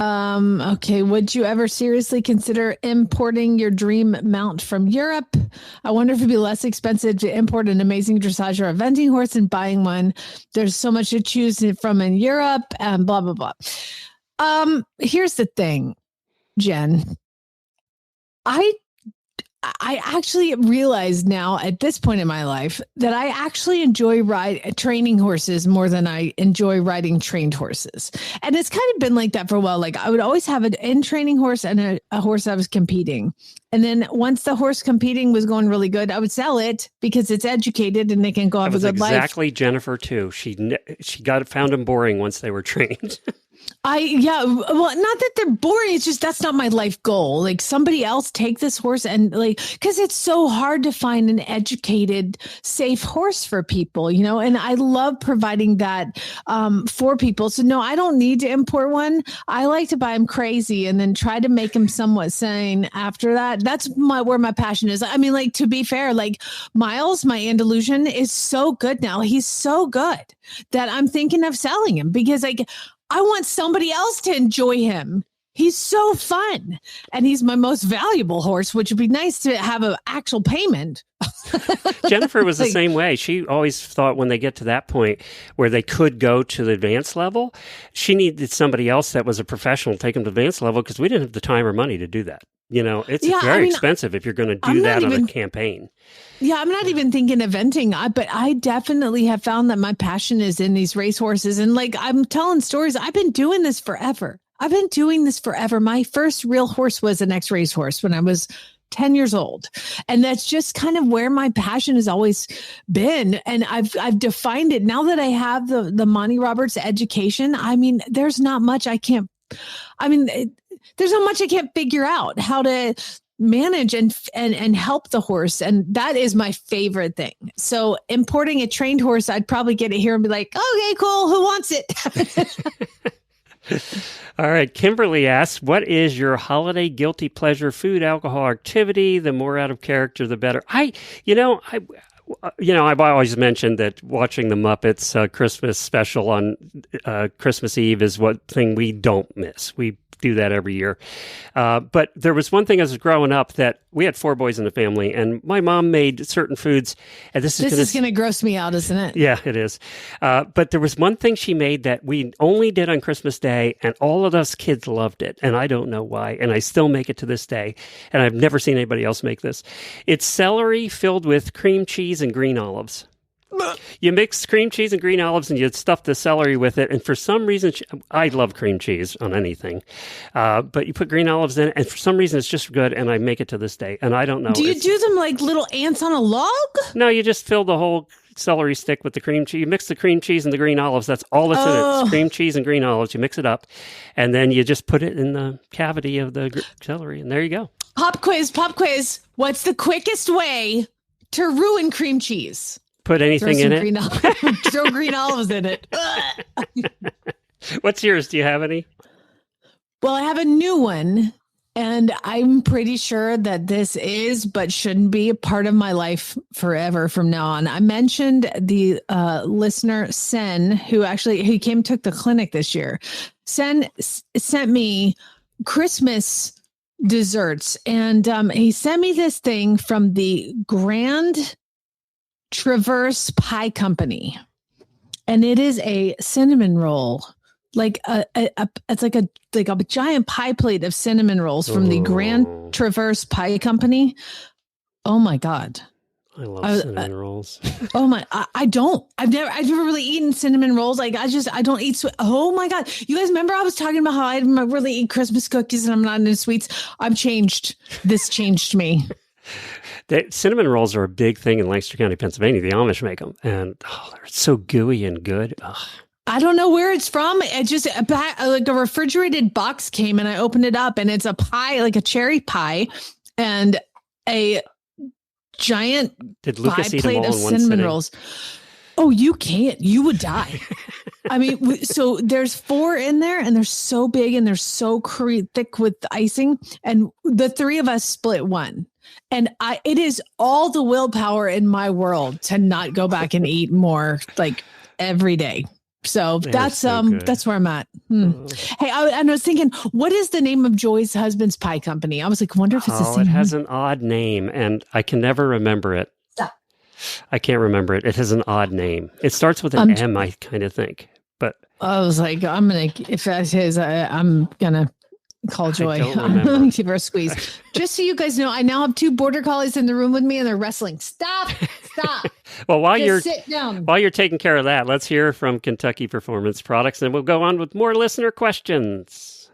[SPEAKER 4] Okay. Would you ever seriously consider importing your dream mount from Europe? I wonder if it'd be less expensive to import an amazing dressage or eventing horse than buying one. There's so much to choose from in Europe and blah, blah, blah. Here's the thing, Jen. I actually realize now at this point in my life that I actually enjoy training horses more than I enjoy riding trained horses. And it's kind of been like that for a while. Like I would always have an in-training horse and a horse I was competing. And then once the horse competing was going really good, I would sell it because it's educated and they can go have a good life.
[SPEAKER 1] Exactly Jennifer too. She found them boring once they were trained.
[SPEAKER 4] Well, not that they're boring. It's just, that's not my life goal. Like somebody else take this horse and cause it's so hard to find an educated, safe horse for people, and I love providing that, for people. So no, I don't need to import one. I like to buy them crazy and then try to make them somewhat sane after that. That's where my passion is. I mean, to be fair, Miles, my Andalusian is so good now. He's so good that I'm thinking of selling him because I want somebody else to enjoy him. He's so fun. And he's my most valuable horse, which would be nice to have an actual payment.
[SPEAKER 1] Jennifer was the same way. She always thought when they get to that point where they could go to the advanced level, she needed somebody else that was a professional to take them to the advanced level because we didn't have the time or money to do that. It's very expensive if you're going to do that on a campaign.
[SPEAKER 4] Yeah, I'm not even thinking eventing, but I definitely have found that my passion is in these racehorses. And I'm telling stories. I've been doing this forever. My first real horse was an ex-race horse when I was 10 years old. And that's just kind of where my passion has always been. And I've defined it now that I have the Monty Roberts education. I mean, there's not much I can't figure out how to manage and help the horse. And that is my favorite thing. So importing a trained horse, I'd probably get it here and be like, okay, cool. Who wants it?
[SPEAKER 1] All right. Kimberly asks, what is your holiday guilty pleasure food, alcohol, activity? The more out of character, the better. I've always mentioned that watching the Muppets Christmas special on Christmas Eve is what thing we don't miss. We do that every year. But there was one thing as I was growing up that we had 4 boys in the family, and my mom made certain foods. And this is going to gross me out, isn't it? Yeah, it is. But there was one thing she made that we only did on Christmas Day, and all of us kids loved it. And I don't know why. And I still make it to this day. And I've never seen anybody else make this. It's celery filled with cream cheese and green olives. You mix cream cheese and green olives and you stuff the celery with it. And for some reason, I love cream cheese on anything. But you put green olives in it, and for some reason, it's just good. And I make it to this day. And I don't know.
[SPEAKER 4] Do you do them like little ants on a log?
[SPEAKER 1] No, you just fill the whole celery stick with the cream cheese. You mix the cream cheese and the green olives. That's all that's in it. It's cream cheese and green olives. You mix it up. And then you just put it in the cavity of the celery. And there you go.
[SPEAKER 4] Pop quiz. What's the quickest way to ruin cream cheese?
[SPEAKER 1] Put anything in it.
[SPEAKER 4] Throw green olives in it.
[SPEAKER 1] What's yours? Do you have any?
[SPEAKER 4] Well, I have a new one, and I'm pretty sure that this is, but shouldn't be, a part of my life forever from now on. I mentioned the listener, Sen, who took the clinic this year. Sen sent me Christmas desserts, and he sent me this thing from the Grand Traverse Pie Company, and it is a cinnamon roll, it's like a giant pie plate of cinnamon rolls from the Grand Traverse Pie Company. Oh my God,
[SPEAKER 1] I love cinnamon rolls.
[SPEAKER 4] Oh my, I don't. I've never really eaten cinnamon rolls. I don't eat sweet. Oh my God, you guys remember I was talking about how I don't really eat Christmas cookies and I'm not into sweets. I've changed. This changed me.
[SPEAKER 1] The cinnamon rolls are a big thing in Lancaster County, Pennsylvania. The Amish make them, and they're so gooey and good. Ugh.
[SPEAKER 4] I don't know where it's from. It just like a refrigerated box came and I opened it up and it's a pie, like a cherry pie and a giant
[SPEAKER 1] Did Lucas
[SPEAKER 4] pie
[SPEAKER 1] eat them
[SPEAKER 4] plate
[SPEAKER 1] all
[SPEAKER 4] of
[SPEAKER 1] in one
[SPEAKER 4] cinnamon
[SPEAKER 1] sitting?
[SPEAKER 4] rolls. Oh, you can't. You would die. I mean, so there's 4 in there and they're so big and they're so thick with icing. And the 3 of us split one. And it is all the willpower in my world to not go back and eat more like every day. So that's where I'm at. Hey, I was thinking, what is the name of Joy's husband's pie company? I was like, wonder if it's the same.
[SPEAKER 1] It has an odd name, and I can never remember it.
[SPEAKER 6] Stop.
[SPEAKER 1] I can't remember it. It has an odd name. It starts with an M, I kind of think. But
[SPEAKER 4] I was like, if that's his, I'm gonna call Joy. I'm gonna give her a squeeze. Just so you guys know, I now have 2 border collies in the room with me, and they're wrestling. Stop.
[SPEAKER 1] Well,
[SPEAKER 4] sit down.
[SPEAKER 1] While you're taking care of that, let's hear from Kentucky Performance Products, and we'll go on with more listener questions.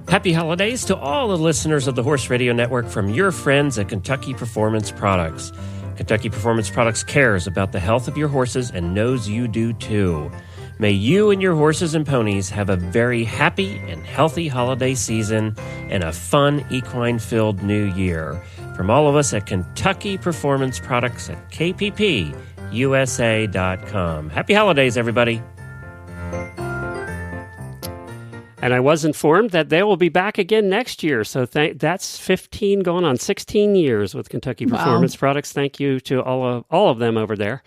[SPEAKER 7] Happy holidays to all the listeners of the Horse Radio Network from your friends at Kentucky Performance Products. Kentucky Performance Products cares about the health of your horses and knows you do too. May you and your horses and ponies have a very happy and healthy holiday season and a fun equine-filled new year. From all of us at Kentucky Performance Products at kppusa.com. Happy holidays, everybody.
[SPEAKER 1] And I was informed that they will be back again next year. So that's 15 going on 16 years with Kentucky Performance Products. Thank you to all of them over there.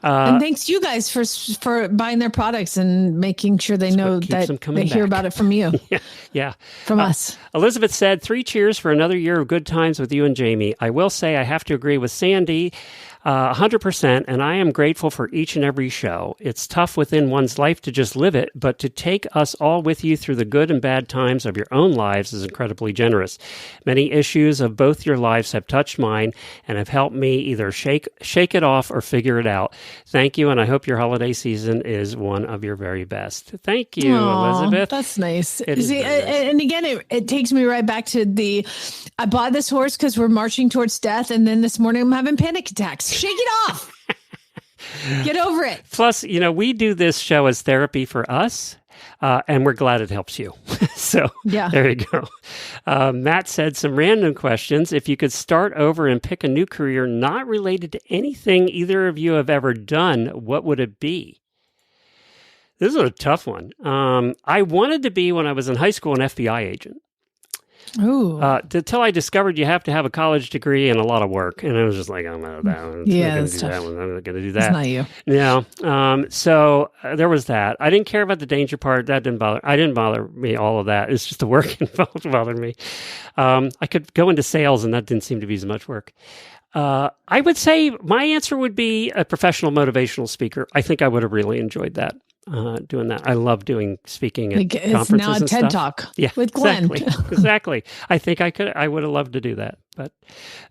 [SPEAKER 4] And thanks you guys for buying their products and making sure they know that they hear about it from you.
[SPEAKER 1] Yeah.
[SPEAKER 4] From us.
[SPEAKER 1] Elizabeth said, 3 cheers for another year of good times with you and Jamie. I will say I have to agree with Sandy 100%, and I am grateful for each and every show. It's tough within one's life to just live it, but to take us all with you through the good and bad times of your own lives is incredibly generous. Many issues of both your lives have touched mine and have helped me either shake it off or figure it out. Thank you, and I hope your holiday season is one of your very best. Thank you, Elizabeth.
[SPEAKER 4] That's nice. See, and again, it takes me right back to I bought this horse because we're marching towards death, and then this morning I'm having panic attacks. Shake it off. Get over it.
[SPEAKER 1] Plus, we do this show as therapy for us, and we're glad it helps you. So there you go. Matt said some random questions. If you could start over and pick a new career not related to anything either of you have ever done, what would it be? This is a tough one. I wanted to be, when I was in high school, an FBI agent.
[SPEAKER 4] Ooh.
[SPEAKER 1] Until I discovered you have to have a college degree and a lot of work. And I was just like, I'm not that one.
[SPEAKER 4] That's
[SPEAKER 1] tough. I'm not going to do that.
[SPEAKER 4] It's not you.
[SPEAKER 1] Yeah. So there was that. I didn't care about the danger part. That didn't bother me, all of that. It's just the work involved bothered me. I could go into sales and that didn't seem to be as much work. I would say my answer would be a professional motivational speaker. I think I would have really enjoyed that. Doing that. I love doing speaking at conferences
[SPEAKER 4] now a
[SPEAKER 1] and
[SPEAKER 4] TED
[SPEAKER 1] stuff.
[SPEAKER 4] Talk
[SPEAKER 1] with Glenn. Exactly. I think I would have loved to do that, but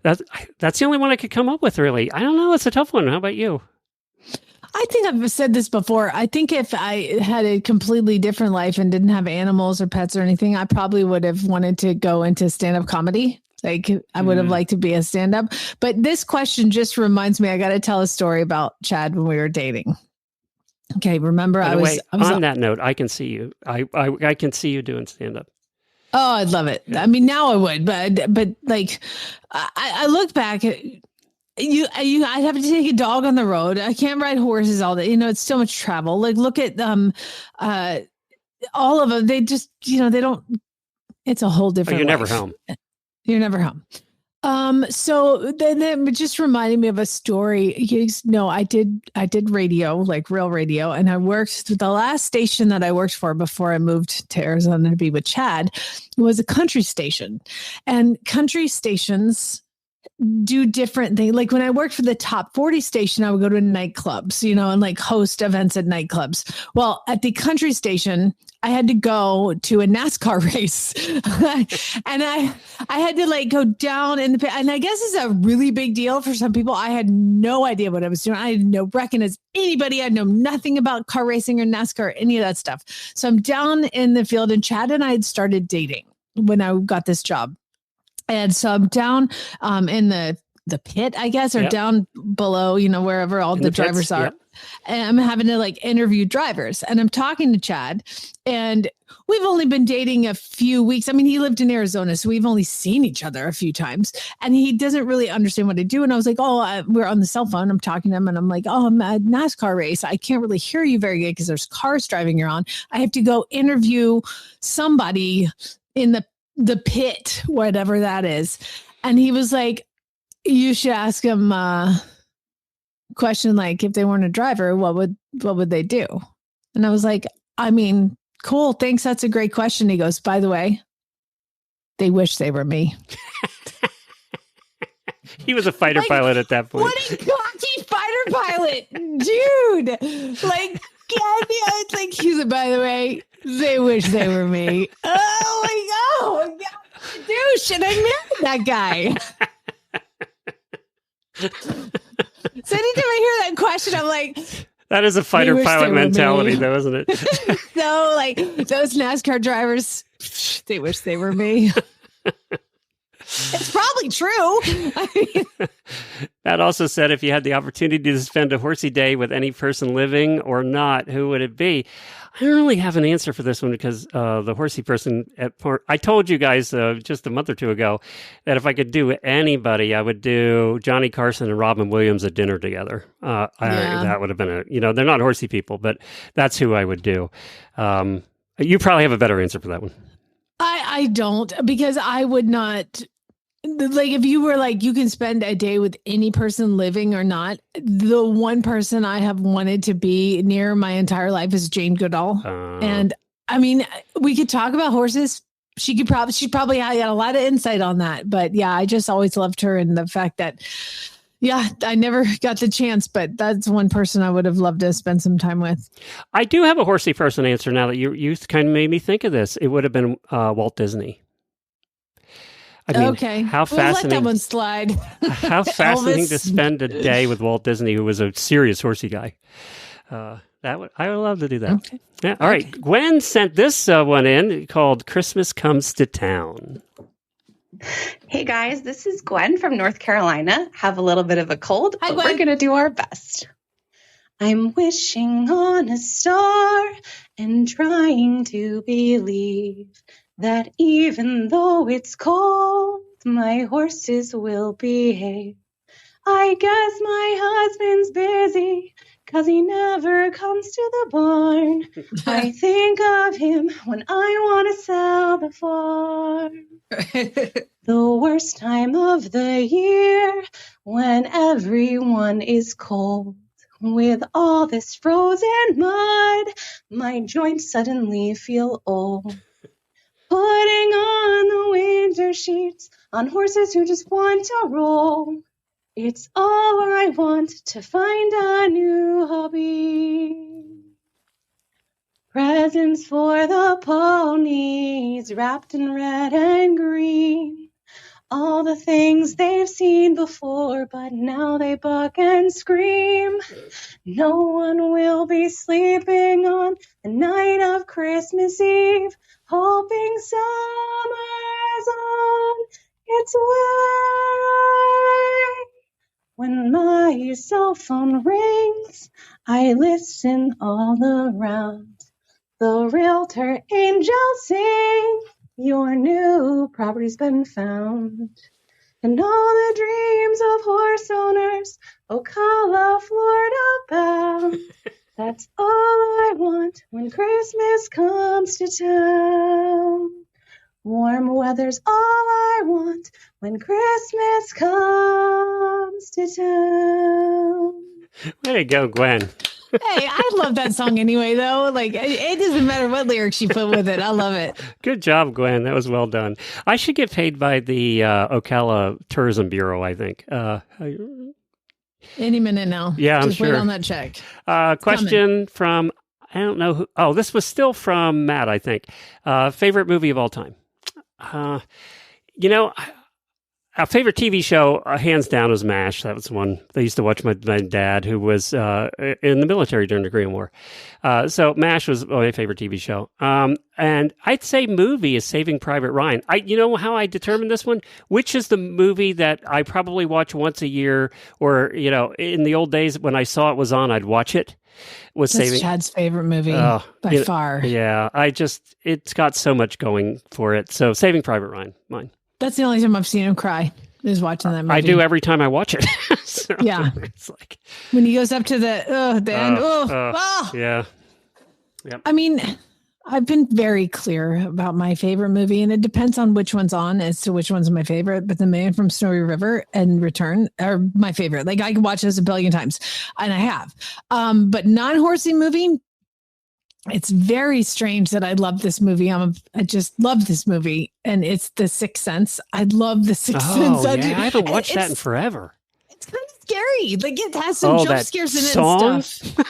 [SPEAKER 1] that's the only one I could come up with, really. I don't know. It's a tough one. How about you?
[SPEAKER 4] I think I've said this before. I think if I had a completely different life and didn't have animals or pets or anything, I probably would have wanted to go into stand-up comedy. Like I would have liked to be a stand-up. But this question just reminds me, I got to tell a story about Chad when we were dating. Okay, remember I was
[SPEAKER 1] on that note, I can see you. I can see you doing stand-up.
[SPEAKER 4] Oh, I'd love it. I mean, now I would, but like I look back at I'd have to take a dog on the road. I can't ride horses all day. It's so much travel. Like look at all of them. They just, they don't, it's a whole different
[SPEAKER 1] you're
[SPEAKER 4] life.
[SPEAKER 1] Never home.
[SPEAKER 4] You're never home. So then it just reminded me of a story. I did radio, like real radio. And I worked, the last station that I worked for before I moved to Arizona to be with Chad was a country station, and country stations do different things. Like when I worked for the top 40 station, I would go to nightclubs, and like host events at nightclubs. Well, at the country station, I had to go to a NASCAR race and I had to like go down and I guess it's a really big deal for some people. I had no idea what I was doing. I had no reckon as anybody. I know nothing about car racing or NASCAR, or any of that stuff. So I'm down in the field, and Chad and I had started dating when I got this job. And so I'm down in the the pit, I guess, or
[SPEAKER 1] Yep.
[SPEAKER 4] down below, wherever all
[SPEAKER 1] In
[SPEAKER 4] the
[SPEAKER 1] the pits,
[SPEAKER 4] drivers are.
[SPEAKER 1] yep.
[SPEAKER 4] And I'm having to like interview drivers, and I'm talking to Chad, and we've only been dating a few weeks. I mean, he lived in Arizona, so we've only seen each other a few times, and he doesn't really understand what I do. And I was like, we're on the cell phone. I'm talking to him, and I'm like, I'm at a NASCAR race. I can't really hear you very good because there's cars driving you on. I have to go interview somebody in the pit, whatever that is. And he was like, you should ask him question like, if they weren't a driver, what would they do? And I was like, I mean, cool, thanks, that's a great question. He goes, by the way, they wish they were me.
[SPEAKER 1] He was a fighter pilot at that point.
[SPEAKER 4] What a cocky fighter pilot, dude! Like, yeah, it's like, he's like, by the way, they wish they were me. Oh my god, douche! And I married that guy. So anytime I hear that question, I'm like,
[SPEAKER 1] that is a fighter pilot mentality, though, isn't it?
[SPEAKER 4] So, like, those NASCAR drivers, they wish they were me. It's probably true. I mean,
[SPEAKER 1] That also said, if you had the opportunity to spend a horsey day with any person living or not, who would it be? I don't really have an answer for this one because the horsey person I told you guys just a month or two ago that if I could do anybody, I would do Johnny Carson and Robin Williams at dinner together. That would have been they're not horsey people, but that's who I would do. You probably have a better answer for that one.
[SPEAKER 4] I don't, because I would not. Like, if you were like, you can spend a day with any person living or not, the one person I have wanted to be near my entire life is Jane Goodall. And I mean, we could talk about horses. She probably had a lot of insight on that. But yeah, I just always loved her, and the fact that, yeah, I never got the chance, but that's one person I would have loved to spend some time with.
[SPEAKER 1] I do have a horsey person answer now that you kind of made me think of this. It would have been Walt Disney. I mean,
[SPEAKER 4] okay,
[SPEAKER 1] how fascinating!
[SPEAKER 4] Let that one slide.
[SPEAKER 1] How fascinating to spend a day with Walt Disney, who was a serious horsey guy. I would love to do that. Okay. Yeah. All right. Gwen sent this one in called "Christmas Comes to Town."
[SPEAKER 8] Hey guys, this is Gwen from North Carolina. Have a little bit of a cold, but we're gonna do our best. I'm wishing on a star and trying to believe that even though it's cold, my horses will behave. I guess my husband's busy 'cause he never comes to the barn. I think of him when I want to sell the farm. The worst time of the year when everyone is cold. With all this frozen mud, my joints suddenly feel old. Putting on the winter sheets on horses who just want to roll. It's all I want to find a new hobby. Presents for the ponies wrapped in red and green. All the things they've seen before, but now they buck and scream. No one will be sleeping on the night of Christmas Eve, hoping summer's on its way. When my cell phone rings, I listen all around. The realtor angels sing, your new property's been found. And all the dreams of horse owners, Ocala, Florida bound. That's all I want when Christmas comes to town. Warm weather's all I want when Christmas comes to town.
[SPEAKER 1] Way to go, Gwen.
[SPEAKER 4] Hey, I love that song anyway, though. Like, it doesn't matter what lyrics you put with it. I love it.
[SPEAKER 1] Good job, Gwen. That was well done. I should get paid by the Ocala Tourism Bureau, I think.
[SPEAKER 4] Any minute now.
[SPEAKER 1] Yeah, I'm
[SPEAKER 4] Just
[SPEAKER 1] sure.
[SPEAKER 4] wait on that check.
[SPEAKER 1] Question from, I don't know who. Oh, this was still from Matt, I think. Favorite movie of all time? A favorite TV show, hands down, was MASH. That was one I used to watch. My dad, who was in the military during the Korean War. So MASH was my favorite TV show. And I'd say movie is Saving Private Ryan. You know how I determined this one? Which is the movie that I probably watch once a year, or, you know, in the old days when I saw it was on, I'd watch it.
[SPEAKER 4] That's Chad's favorite movie by far.
[SPEAKER 1] Yeah, it's got so much going for it. So Saving Private Ryan, mine.
[SPEAKER 4] That's the only time I've seen him cry, is watching that movie.
[SPEAKER 1] I do every time I watch it. So
[SPEAKER 4] yeah.
[SPEAKER 1] It's like
[SPEAKER 4] when he goes up to the end.
[SPEAKER 1] Yeah. Yep.
[SPEAKER 4] I mean, I've been very clear about my favorite movie, and it depends on which one's on as to which one's my favorite. But The Man from Snowy River and Return are my favorite. Like, I can watch this a billion times, and I have. But non-horsey movie, it's very strange that I love this movie. I just love this movie, and it's The Sixth Sense. I love The Sixth Sense.
[SPEAKER 1] I haven't watched that in forever.
[SPEAKER 4] It's kind of scary. Like, it has some jump scares in it and stuff.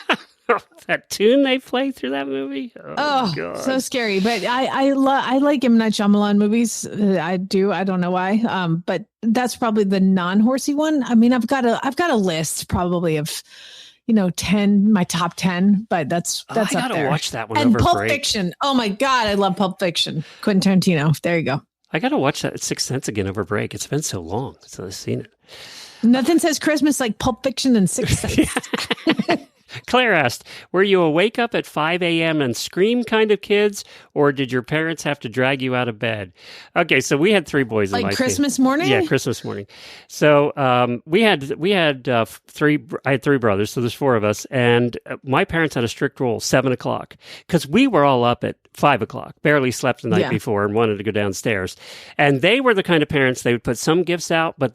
[SPEAKER 1] That tune they play through that movie. Oh God.
[SPEAKER 4] So scary. But I like M. Night Shyamalan movies. I do. I don't know why. But that's probably the non-horsey one. I mean, I've got a list probably of, 10, my top 10, but that's
[SPEAKER 1] I
[SPEAKER 4] up
[SPEAKER 1] gotta
[SPEAKER 4] there.
[SPEAKER 1] watch that one.
[SPEAKER 4] And
[SPEAKER 1] over
[SPEAKER 4] Pulp
[SPEAKER 1] break.
[SPEAKER 4] Fiction. Oh my God, I love Pulp Fiction. Quentin Tarantino. There you go.
[SPEAKER 1] I gotta watch that Sixth Sense again over break. It's been so long since I've seen it.
[SPEAKER 4] Nothing says Christmas like Pulp Fiction and Sixth Sense.
[SPEAKER 1] Claire asked, were you a wake up at 5 a.m. and scream kind of kids, or did your parents have to drag you out of bed? Okay, so we had 3 boys in my
[SPEAKER 4] Christmas morning?
[SPEAKER 1] Yeah, Christmas morning. So we had 3. I had 3 brothers, so there's 4 of us, and my parents had a strict rule: 7 o'clock, because we were all up at 5 o'clock, barely slept the night before, and wanted to go downstairs. And they were the kind of parents, they would put some gifts out, but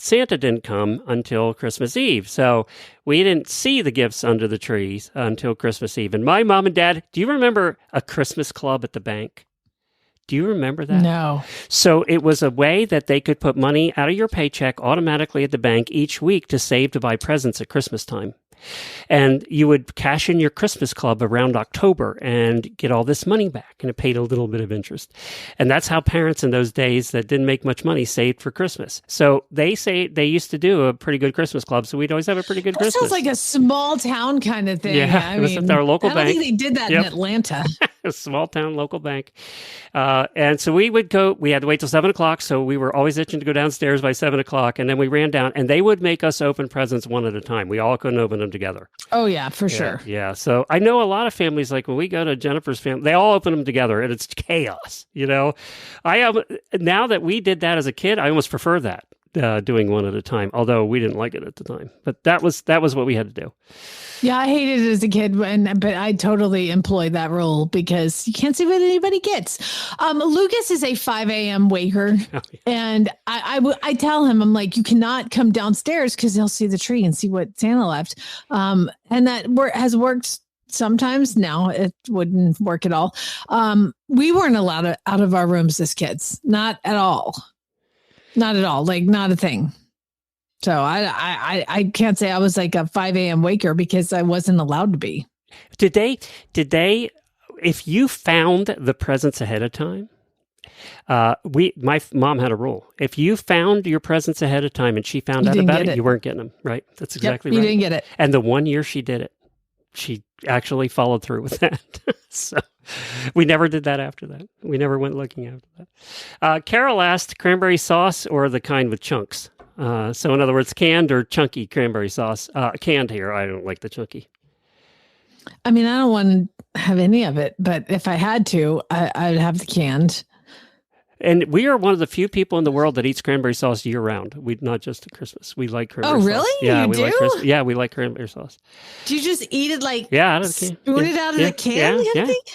[SPEAKER 1] Santa didn't come until Christmas Eve, so we didn't see the gifts under the trees until Christmas Eve. And my mom and dad, do you remember a Christmas club at the bank? Do you remember that?
[SPEAKER 4] No.
[SPEAKER 1] So it was a way that they could put money out of your paycheck automatically at the bank each week to save to buy presents at Christmas time. And you would cash in your Christmas club around October and get all this money back, and it paid a little bit of interest. And that's how parents in those days that didn't make much money saved for Christmas. So they say they used to do a pretty good Christmas club, so we'd always have a pretty good Christmas.
[SPEAKER 4] Sounds like a small town kind of thing.
[SPEAKER 1] Yeah,
[SPEAKER 4] I
[SPEAKER 1] it was
[SPEAKER 4] mean,
[SPEAKER 1] at our local bank.
[SPEAKER 4] I don't think they did that in Atlanta.
[SPEAKER 1] A small town local bank. And so we would go, we had to wait till 7 o'clock. So we were always itching to go downstairs by 7 o'clock. And then we ran down, and they would make us open presents one at a time. We all couldn't open them together.
[SPEAKER 4] Oh yeah, for sure.
[SPEAKER 1] Yeah. So I know a lot of families, like when we go to Jennifer's family, they all open them together, and it's chaos. Now that we did that as a kid, I almost prefer that. Doing one at a time, although we didn't like it at the time, but that was what we had to do.
[SPEAKER 4] Yeah, I hated it as a kid, but I totally employed that rule because you can't see what anybody gets. Lucas is a 5 a.m. waker, and I tell him, I'm like, you cannot come downstairs because he'll see the tree and see what Santa left, and that has worked. Sometimes. Now it wouldn't work at all. We weren't allowed out of our rooms as kids, not at all. Not at all. Like, not a thing. So I can't say I was like a 5 a.m. waker because I wasn't allowed to be.
[SPEAKER 1] Did they, if you found the presents ahead of time, my mom had a rule. If you found your presents ahead of time and she found out about it, you weren't getting them, right? That's exactly right.
[SPEAKER 4] You didn't get it.
[SPEAKER 1] And the one year she did it, she actually followed through with that. So we never did that after that. We never went looking after that. Carol asked, cranberry sauce or the kind with chunks? So in other words, canned or chunky cranberry sauce? Canned here. I don't like the chunky.
[SPEAKER 4] I mean, I don't want to have any of it, but if I had to, I'd have the canned.
[SPEAKER 1] And we are one of the few people in the world that eats cranberry sauce year round. We not just at Christmas. We like cranberry sauce.
[SPEAKER 4] Oh, really?
[SPEAKER 1] Yeah,
[SPEAKER 4] we
[SPEAKER 1] do? We like cranberry sauce.
[SPEAKER 4] Do you just eat it like
[SPEAKER 1] out of the can?
[SPEAKER 4] Spoon it out of the can?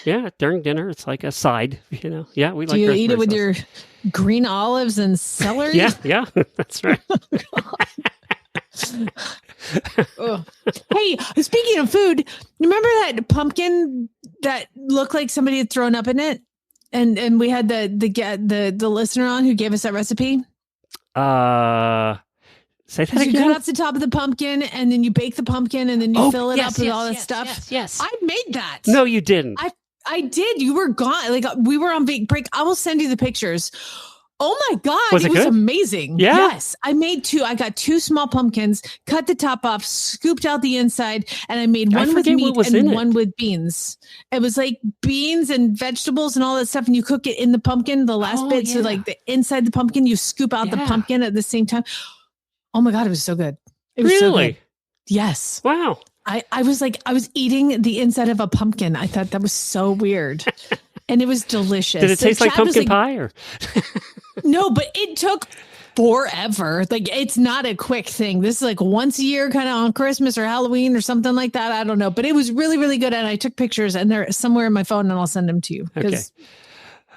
[SPEAKER 1] Yeah. During dinner, it's like a side. Yeah, we like.
[SPEAKER 4] Do you
[SPEAKER 1] cranberry
[SPEAKER 4] eat it with
[SPEAKER 1] sauce.
[SPEAKER 4] your green olives and celery?
[SPEAKER 1] Yeah, that's right.
[SPEAKER 4] Hey, speaking of food, remember that pumpkin that looked like somebody had thrown up in it? And we had the listener on who gave us that recipe.
[SPEAKER 1] Say that again.
[SPEAKER 4] You cut off the top of the pumpkin, and then you bake the pumpkin, and then you fill it up with all that stuff.
[SPEAKER 1] Yes.
[SPEAKER 4] I made that.
[SPEAKER 1] No, you didn't.
[SPEAKER 4] I did. You were gone. Like, we were on break. I will send you the pictures. Oh my God.
[SPEAKER 1] Was it
[SPEAKER 4] It was
[SPEAKER 1] good?
[SPEAKER 4] amazing.
[SPEAKER 1] Yeah?
[SPEAKER 4] Yes. I made 2. I got 2 small pumpkins, cut the top off, scooped out the inside, and I made one with
[SPEAKER 1] forget
[SPEAKER 4] meat
[SPEAKER 1] what was in
[SPEAKER 4] and
[SPEAKER 1] it.
[SPEAKER 4] one with beans. It was like beans and vegetables and all that stuff. And you cook it in the pumpkin, the last bit.
[SPEAKER 1] yeah.
[SPEAKER 4] So like the inside the pumpkin, you scoop out the
[SPEAKER 1] Yeah.
[SPEAKER 4] pumpkin at the same time. Oh my God. It was so good. It was so
[SPEAKER 1] Really?
[SPEAKER 4] good. Yes.
[SPEAKER 1] Wow.
[SPEAKER 4] I was like, I was eating the inside of a pumpkin. I thought that was so weird. And it was delicious.
[SPEAKER 1] Did it taste like
[SPEAKER 4] Chad was
[SPEAKER 1] pumpkin pie or?
[SPEAKER 4] No, but it took forever. Like, it's not a quick thing. This is like once a year, kind of on Christmas or Halloween or something like that. I don't know, but it was really, really good. And I took pictures, and they're somewhere in my phone, and I'll send them to you.
[SPEAKER 1] Okay.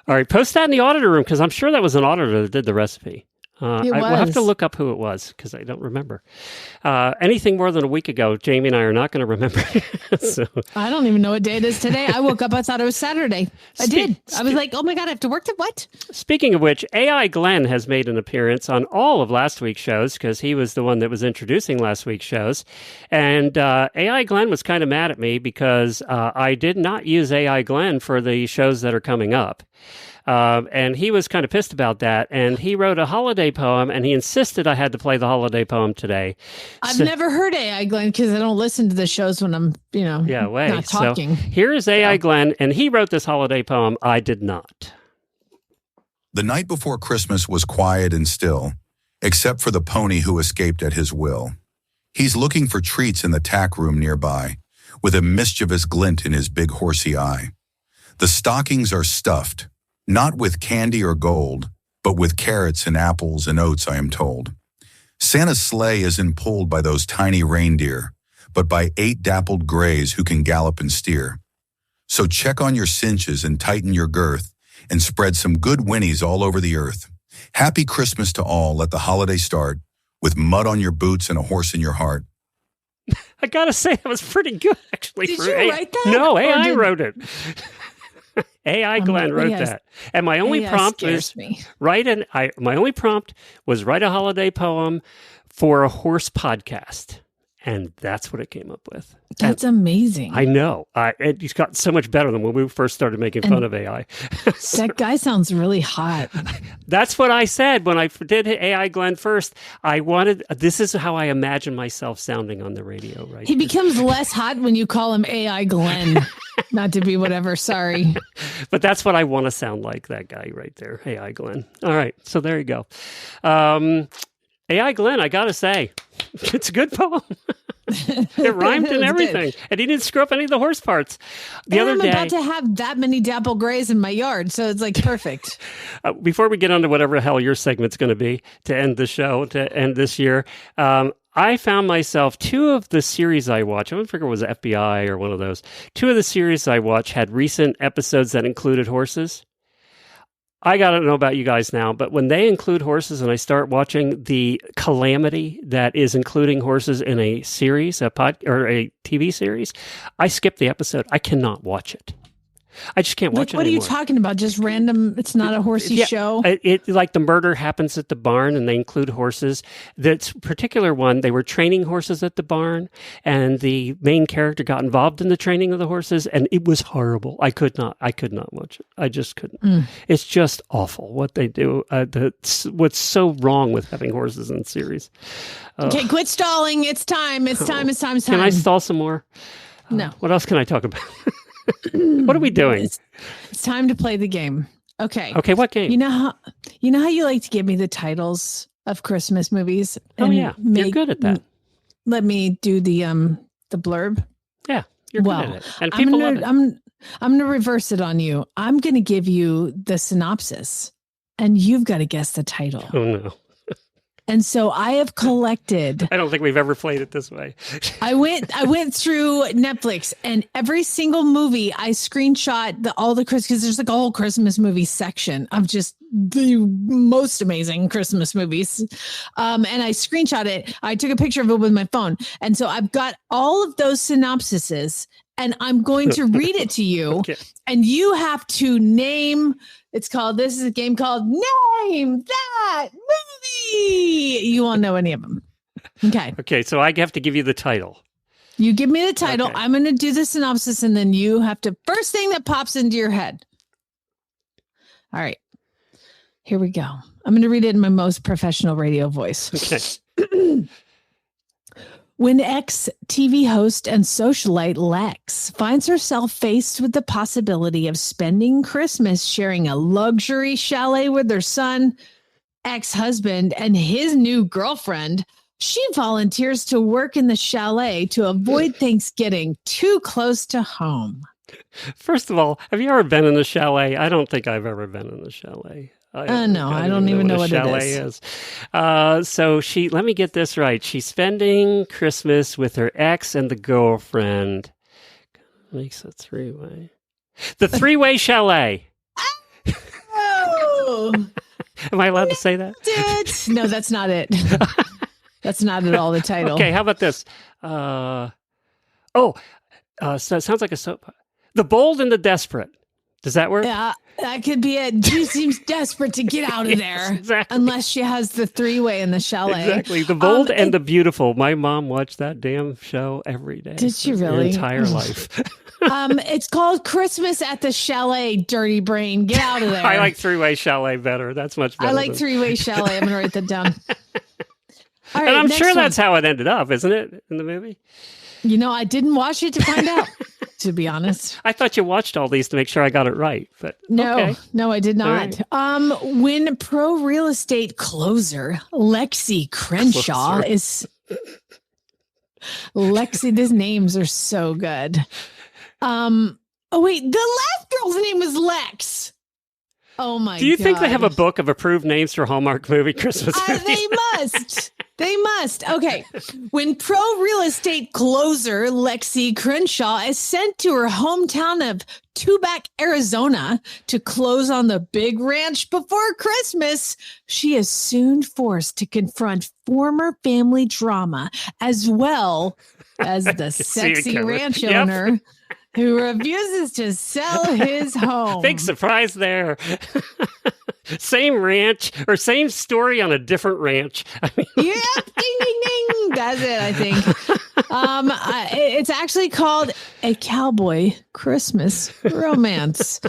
[SPEAKER 1] All right. Post that in the auditor room, because I'm sure that was an auditor that did the recipe. We'll have to look up who it was, because I don't remember. Anything more than a week ago, Jamie and I are not going to remember. So,
[SPEAKER 4] I don't even know what day it is today. I woke up, I thought it was Saturday. I did. I was like, oh my God, I have to work to what?
[SPEAKER 1] Speaking of which, AI Glenn has made an appearance on all of last week's shows, because he was the one that was introducing last week's shows. And AI Glenn was kind of mad at me because I did not use AI Glenn for the shows that are coming up. And he was kind of pissed about that. And he wrote a holiday poem, and he insisted I had to play the holiday poem today.
[SPEAKER 4] I've never heard AI Glenn, because I don't listen to the shows when I'm, not talking.
[SPEAKER 1] So here is AI Glenn, and he wrote this holiday poem. I did not.
[SPEAKER 9] The night before Christmas was quiet and still, except for the pony who escaped at his will. He's looking for treats in the tack room nearby, with a mischievous glint in his big horsey eye. The stockings are stuffed, not with candy or gold, but with carrots and apples and oats, I am told. Santa's sleigh isn't pulled by those tiny reindeer, but by 8 dappled grays who can gallop and steer. So check on your cinches and tighten your girth, and spread some good whinnies all over the earth. Happy Christmas to all. Let the holiday start, with mud on your boots and a horse in your heart.
[SPEAKER 1] I gotta say, that was pretty good, actually.
[SPEAKER 4] Did you write that?
[SPEAKER 1] No, AI wrote it. AI Glenn wrote that, and my only prompt was write a holiday poem for a horse podcast, and that's what it came up with.
[SPEAKER 4] That's amazing.
[SPEAKER 1] I know. It's got so much better than when we first started making fun of AI.
[SPEAKER 4] That guy sounds really hot.
[SPEAKER 1] That's what I said when I did AI Glenn first. This is how I imagine myself sounding on the radio, right?
[SPEAKER 4] He becomes less hot when you call him AI Glenn. Not to be whatever, sorry.
[SPEAKER 1] But that's what I want to sound like, that guy right there, AI Glenn. All right, so there you go. AI Glenn, I got to say, it's a good poem. It rhymed and everything. Good. And he didn't screw up any of the horse parts. I'm
[SPEAKER 4] about to have that many dapple grays in my yard, so it's like perfect.
[SPEAKER 1] Before we get on to whatever the hell your segment's going to be to end the show, to end this year, I found myself 2 of the series I watch. I don't figure it was FBI or one of those. 2 of the series I watch had recent episodes that included horses. I got to know about you guys now, but when they include horses and I start watching the calamity that is including horses in a series, or a TV series, I skip the episode. I cannot watch it. I just can't watch it
[SPEAKER 4] anymore. What are you talking about? Just random? It's not a horsey show?
[SPEAKER 1] It like the murder happens at the barn, and they include horses. That particular one, they were training horses at the barn, and the main character got involved in the training of the horses, and it was horrible. I could not watch it. I just couldn't. It's just awful what they do. What's so wrong with having horses in series?
[SPEAKER 4] Okay, quit stalling. It's time. It's time.
[SPEAKER 1] Can I stall some more?
[SPEAKER 4] No.
[SPEAKER 1] What else can I talk about? What are we doing?
[SPEAKER 4] It's time to play the game. Okay.
[SPEAKER 1] Okay, what game?
[SPEAKER 4] You know how you like to give me the titles of Christmas movies?
[SPEAKER 1] You're good at that.
[SPEAKER 4] Let me do the blurb.
[SPEAKER 1] Yeah, you're good at it. And people love it.
[SPEAKER 4] I'm going to reverse it on you. I'm going to give you the synopsis, and you've got to guess the title.
[SPEAKER 1] Oh no.
[SPEAKER 4] And so I have collected.
[SPEAKER 1] I don't think we've ever played it this way.
[SPEAKER 4] I went through Netflix, and every single movie I screenshot all the Christmas, because there's like a whole Christmas movie section of just the most amazing Christmas movies. And I screenshot it. I took a picture of it with my phone. And so I've got all of those synopsises, and I'm going to read it to you. Okay. And you have to name. This is a game called Name That Movie. You won't know any of them. Okay.
[SPEAKER 1] Okay, so I have to give you the title.
[SPEAKER 4] You give me the title. Okay. I'm going to do the synopsis, and then you have to, first thing that pops into your head. All right. Here we go. I'm going to read it in my most professional radio voice.
[SPEAKER 1] Okay.
[SPEAKER 4] When ex-TV host and socialite Lex finds herself faced with the possibility of spending Christmas sharing a luxury chalet with her son, ex-husband, and his new girlfriend, she volunteers to work in the chalet to avoid things getting too close to home.
[SPEAKER 1] First of all, have you ever been in a chalet? I don't think I've ever been in a chalet.
[SPEAKER 4] No, I don't even know what a chalet
[SPEAKER 1] is. So let me get this right. She's spending Christmas with her ex and the girlfriend. Makes a three-way. The three-way chalet.
[SPEAKER 4] Oh!
[SPEAKER 1] Am I allowed to say that?
[SPEAKER 4] No, that's not it. That's not at all the title.
[SPEAKER 1] Okay, how about this? So it sounds like a soap. The Bold and the Desperate. Does that work?
[SPEAKER 4] Yeah, that could be it. She seems desperate to get out of there.
[SPEAKER 1] Exactly.
[SPEAKER 4] Unless she has the three-way in the chalet.
[SPEAKER 1] Exactly. The Bold and the Beautiful. My mom watched that damn show every day.
[SPEAKER 4] Did she really?
[SPEAKER 1] Her entire life.
[SPEAKER 4] It's called Christmas at the Chalet, dirty brain. Get out of there.
[SPEAKER 1] I like three-way chalet better. That's much better.
[SPEAKER 4] I like three-way chalet. I'm going to write that down. All right,
[SPEAKER 1] and I'm
[SPEAKER 4] next
[SPEAKER 1] sure
[SPEAKER 4] one.
[SPEAKER 1] that's how it ended up, isn't it, in the movie?
[SPEAKER 4] You know, I didn't watch it to find out, to be honest.
[SPEAKER 1] I thought you watched all these to make sure I got it right, but okay.
[SPEAKER 4] No, I did not. Right. When pro real estate closer Lexi Crenshaw is Lexi, these names are so good. Oh wait, the last girl's name was Lex. Oh my God.
[SPEAKER 1] Do you think they have a book of approved names for Hallmark movie Christmas movies?
[SPEAKER 4] They must. They must. Okay. When pro real estate closer Lexi Crenshaw is sent to her hometown of Tubac, Arizona to close on the big ranch before Christmas, she is soon forced to confront former family drama as well as the sexy ranch owner who refuses to sell his home.
[SPEAKER 1] Big surprise there. Same ranch or same story on a different ranch. I mean,
[SPEAKER 4] yep, ding, ding, ding. That's it, I think. It's actually called A Cowboy Christmas Romance.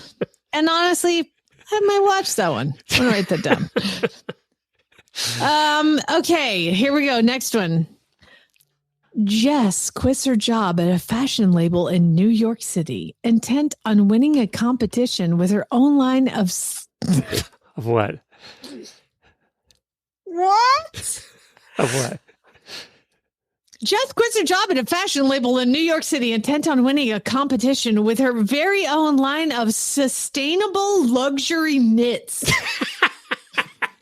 [SPEAKER 4] And honestly, I might watch that one. I'm going to write that down. Okay, here we go. Next one. Jess quits her job at a fashion label in New York City, intent on winning a competition with her own line of...
[SPEAKER 1] Of what?
[SPEAKER 4] What?
[SPEAKER 1] Of what?
[SPEAKER 4] Jess quits her job at a fashion label in New York City, intent on winning a competition with her very own line of sustainable luxury knits.